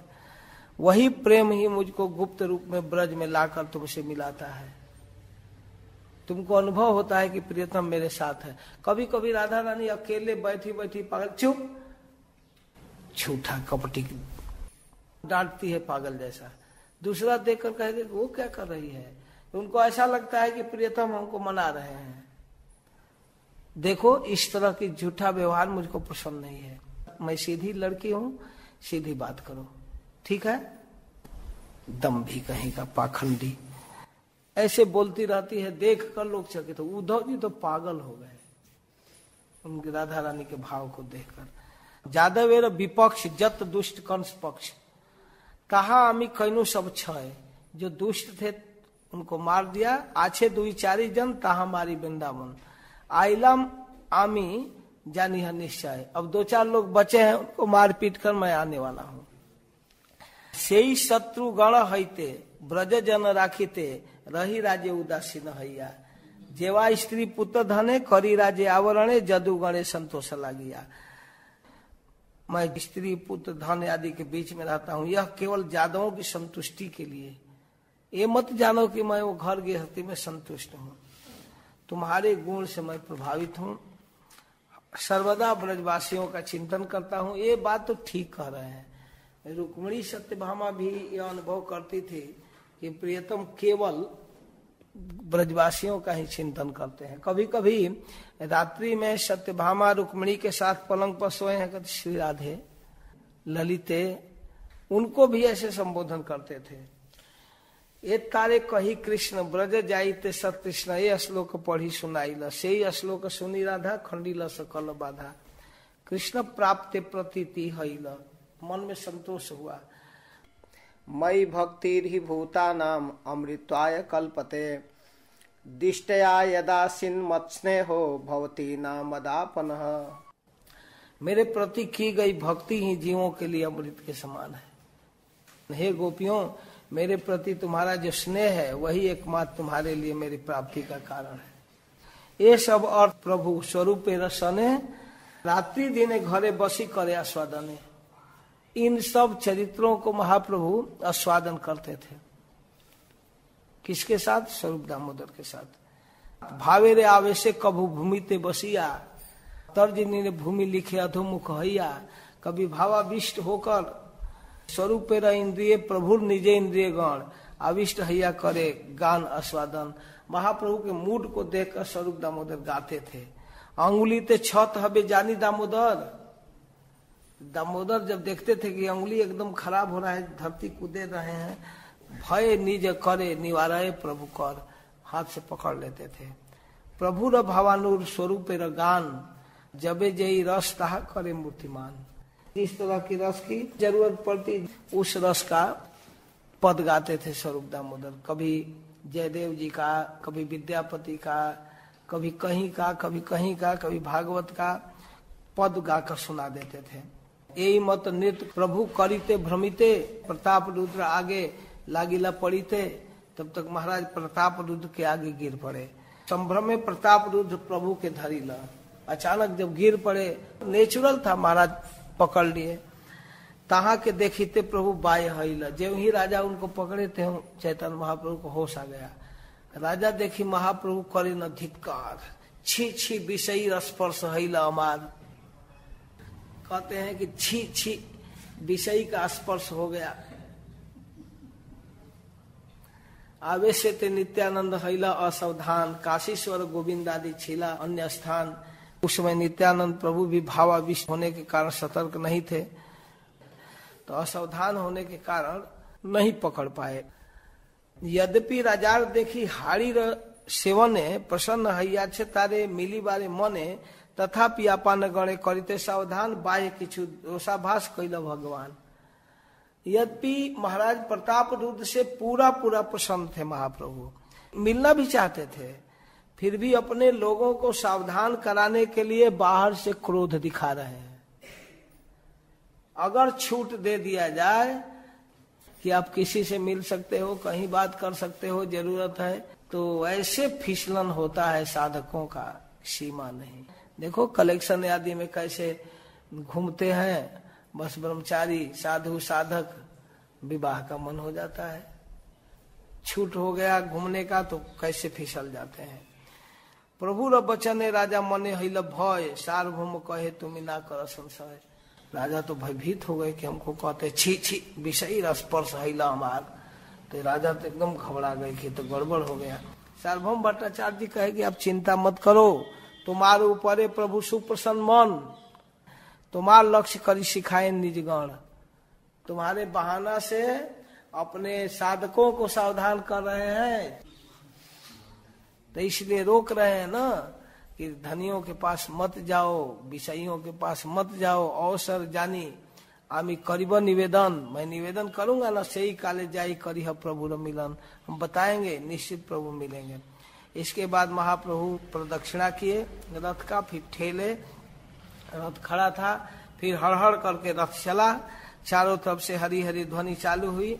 वही प्रेम ही मुझको गुप्त रूप में ब्रज में लाकर तुमसे मिलाता है। तुमको अनुभव होता है कि प्रियतम मेरे साथ है। कभी कभी राधा रानी अकेले बैठी बैठी पागल, चुप, झूठा कपटी डांटती है पागल जैसा। दूसरा देखकर कहे वो क्या कर रही है, उनको ऐसा लगता है कि प्रियतम हमको मना रहे हैं। देखो इस तरह की झूठा व्यवहार मुझको पसंद नहीं है। मैं सीधी लड़की हूं, सीधी बात करो, ठीक है। दम भी कहीं का पाखंडी ऐसे बोलती रहती है, देख कर लोग चकित तो उद्धव जी तो पागल हो गए उनकी राधा रानी के भाव को देखकर। जादवेर विपक्ष जत दुष्ट कंस पक्ष, कहा आमी कैनु सब छय। जो दुष्ट थे उनको मार दिया, आछे दुई चारी जन तहा मारी वृंदावन। आइलम आमी जानी है निश्चय, अब दो चार लोग बचे हैं, उनको मार पीट कर मैं आने वाला हूँ। सेई शत्रु गण हईते ब्रज जन राखीते, रही राजे उदासीन हैया। जेवा स्त्री पुत्र धने करी राजे आवरणे, जदु गणे संतोष लागिया। मैं स्त्री पुत्र धन आदि के बीच में रहता हूँ, यह केवल जादवों की संतुष्टि के लिए। ये मत जानो कि मैं वो घर गृहस्थी में संतुष्ट हूँ, तुम्हारे गुण से मैं प्रभावित हूँ, सर्वदा ब्रजवासियों का चिंतन करता हूँ। ये बात तो ठीक कह रहे हैं। रुक्मिणी सत्यभामा भी यह अनुभव करती थी कि प्रियतम केवल ब्रजवासियों का ही चिंतन करते हैं। कभी कभी रात्रि में सत्यभामा रुक्मिणी के साथ पलंग पर सोए हैं, कहते श्री राधे ललिते, उनको भी ऐसे संबोधन करते थे। एक तारे कही कृष्ण ब्रज जाइते सत्कृष्ण, ये श्लोक पढ़ी सुनाइल, से ही श्लोक सुनी राधा खंडिल सकल बाधा। कृष्ण प्राप्त प्रतीति हईल, मन में संतोष हुआ। मई भक्ति ही भूतानाम अमृताय कल्पते, दिष्टया यदा सिन्मत्स्ने हो भवती नामदापनः। मेरे प्रति की गई भक्ति ही जीवों के लिए अमृत के समान है। हे गोपियों, मेरे प्रति तुम्हारा जो स्नेह है वही एकमात्र तुम्हारे लिए मेरी प्राप्ति का कारण है। ये सब अर्थ प्रभु स्वरूप रसने रात्रि दिने घरे बसी करे आस्वादने, इन सब चरित्रों को महाप्रभु आस्वादन करते थे। किसके साथ? स्वरूप दामोदर के साथ। भावे रे आवेशे कभू भूमि ते बसिया, तर्जनी ने भूमि लिखे अधोमुख हैया। कभी भावाविष्ट होकर स्वरूप इंद्रिय प्रभु निजे इंद्रिय गण अविष्ट हैया करे गान आस्वादन। महाप्रभु के मूड को देखकर स्वरूप दामोदर गाते थे। अंगुली ते छत हबे जानी दामोदर। दामोदर जब देखते थे कि अंगुली एकदम खराब हो रहा है, धरती कूदे रहे हैं, भय निज करे निवारय प्रभु कर, हाथ से पकड़ लेते थे। प्रभु र भावानुर स्वरूप र गान, जबे जई रस ताहा करे मूर्तिमान। इस तरह की रस की जरूरत पड़ती उस रस का पद गाते थे स्वरूप दामोदर। कभी जयदेव जी का, कभी विद्यापति का, कभी कहीं का, कभी कहीं का, कभी भागवत का पद गाकर सुना देते थे। यही मत नृत्य प्रभु करीते भ्रमिते, प्रताप रुद्र आगे लागिला पड़ीते। तब तक महाराज प्रताप रुद्र के आगे गिर पड़े। संभ्रम में प्रताप रुद्र प्रभु के धरी ला। अचानक जब गिर पड़े, नेचुरल था, महाराज पकड़ लिए। तहा के देखते प्रभु बाय हईला। जब ही राजा उनको पकड़े थे, चैतन्य महाप्रभु को होश आ गया। राजा देखी महाप्रभु करे न धिक्कार, छी छी विषयी स्पर्श हईला अमार। कहते हैं कि छी छी विषयी का स्पर्श हो गया। आवेश ते नित्यानंद हईला असावधान, काशीश्वर गोविंद आदि छिला अन्य स्थान। उस समय नित्यानंद प्रभु भी भावाविष्ट होने के कारण सतर्क नहीं थे, तो असावधान होने के कारण नहीं पकड़ पाए। यद्यपि राजार देखी हाड़ी सेवने प्रसन्न हैया छे तारे मिली बारे मने, तथापि आपन गणे करिते सावधान, बाह्य किछु दोषाभास कैला भगवान। यद्यपि महाराज प्रताप रुद्र से पूरा प्रसन्न थे महाप्रभु, मिलना भी चाहते थे, फिर भी अपने लोगों को सावधान कराने के लिए बाहर से क्रोध दिखा रहे हैं। अगर छूट दे दिया जाए कि आप किसी से मिल सकते हो, कहीं बात कर सकते हो, जरूरत है, तो ऐसे फिसलन होता है साधकों का, सीमा नहीं। देखो कलेक्शन आदि में कैसे घूमते हैं, बस ब्रह्मचारी साधु साधक, विवाह का मन हो जाता है, छूट हो गया घूमने का तो कैसे फिसल जाते हैं। प्रभु र बचने राजा मने हिल भय, सार्वभौम कहे तुम्हें ना कर संशय। राजा तो भयभीत हो गए कि हमको कहते छी छी विषयी स्पर्श हिला हमार, तो राजा तो एकदम घबरा गए कि तो गड़बड़ हो गया। सार्वभौम भट्टाचार्य जी कहे कि आप चिंता मत करो, तुम्हारे ऊपर प्रभु सुप्रसन्न मन, तुम्हार लक्ष्य करी सिखाए निजगण। तुम्हारे बहाना से अपने साधकों को सावधान कर रहे हैं, तो इसलिए रोक रहे हैं ना कि धनियों के पास मत जाओ, विषयों के पास मत जाओ। अवसर जानी आमी करीब निवेदन, मैं निवेदन करूंगा ना, सही काले जाई करी है प्रभु र मिलन। हम बताएंगे निश्चित प्रभु मिलेंगे। इसके बाद महाप्रभु प्रदक्षिणा किए रथ का, फिर ठेले, रथ खड़ा था, फिर हड़हड़ करके रथ चला। चारों तरफ से हरी हरी ध्वनि चालू हुई,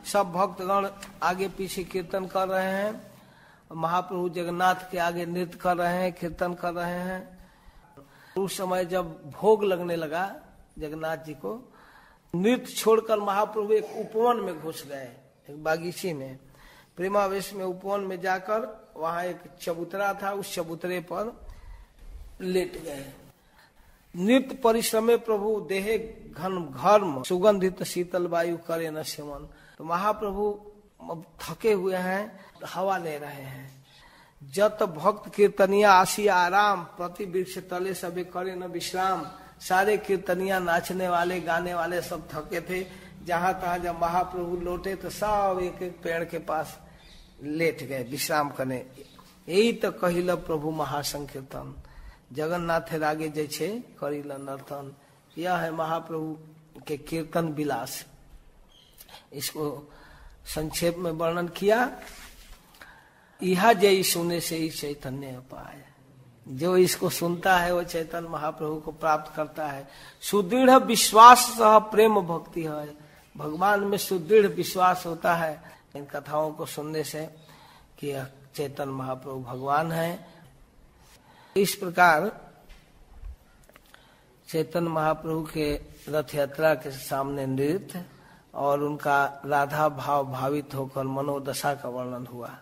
सब भक्तगण आगे पीछे कीर्तन कर रहे हैं। महाप्रभु जगन्नाथ के आगे नृत्य कर रहे हैं, कीर्तन कर रहे हैं। उस समय जब भोग लगने लगा जगन्नाथ जी को, नृत्य छोड़कर महाप्रभु एक उपवन में घुस गए, एक बागीची में, प्रेमावेश में उपवन में जाकर वहां एक चबूतरा था, उस चबूतरे पर लेट गए। नृत्य परिश्रमे प्रभु देहे घन घर्म, सुगंधित शीतल वायु करे न सेवन। तो महाप्रभु अब थके हुए हैं, हवा ले रहे हैं। जत भक्त कीर्तनिया आसिया आराम, प्रति वृक्ष तले सबे करे न विश्राम। सारे कीर्तनिया, नाचने वाले, गाने वाले सब थके थे। जहां तहां जब महाप्रभु लौटे तो सब एक एक पेड़ के पास लेट गए विश्राम करने। यही तो कहिल प्रभु महासंकीर्तन, जगन्नाथ रागे जैसे करिल नर्तन। यह है महाप्रभु के कीर्तन विलास। इसको संक्षेप में वर्णन किया। यह जय सुने से ही चैतन्य पाए, जो इसको सुनता है वो चैतन्य महाप्रभु को प्राप्त करता है। सुदृढ़ विश्वास सह प्रेम भक्ति है। भगवान में सुदृढ़ विश्वास होता है इन कथाओं को सुनने से कि चैतन्य महाप्रभु भगवान है। इस प्रकार चैतन्य महाप्रभु के रथ यात्रा के सामने नृत्य और उनका राधा भाव भावित होकर मनोदशा का वर्णन हुआ।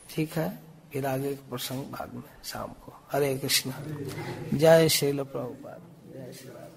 ठीक है, फिर आगे प्रसंग बाद में शाम को। हरे कृष्ण। जय श्रील प्रभुपाद। जय श्री राम।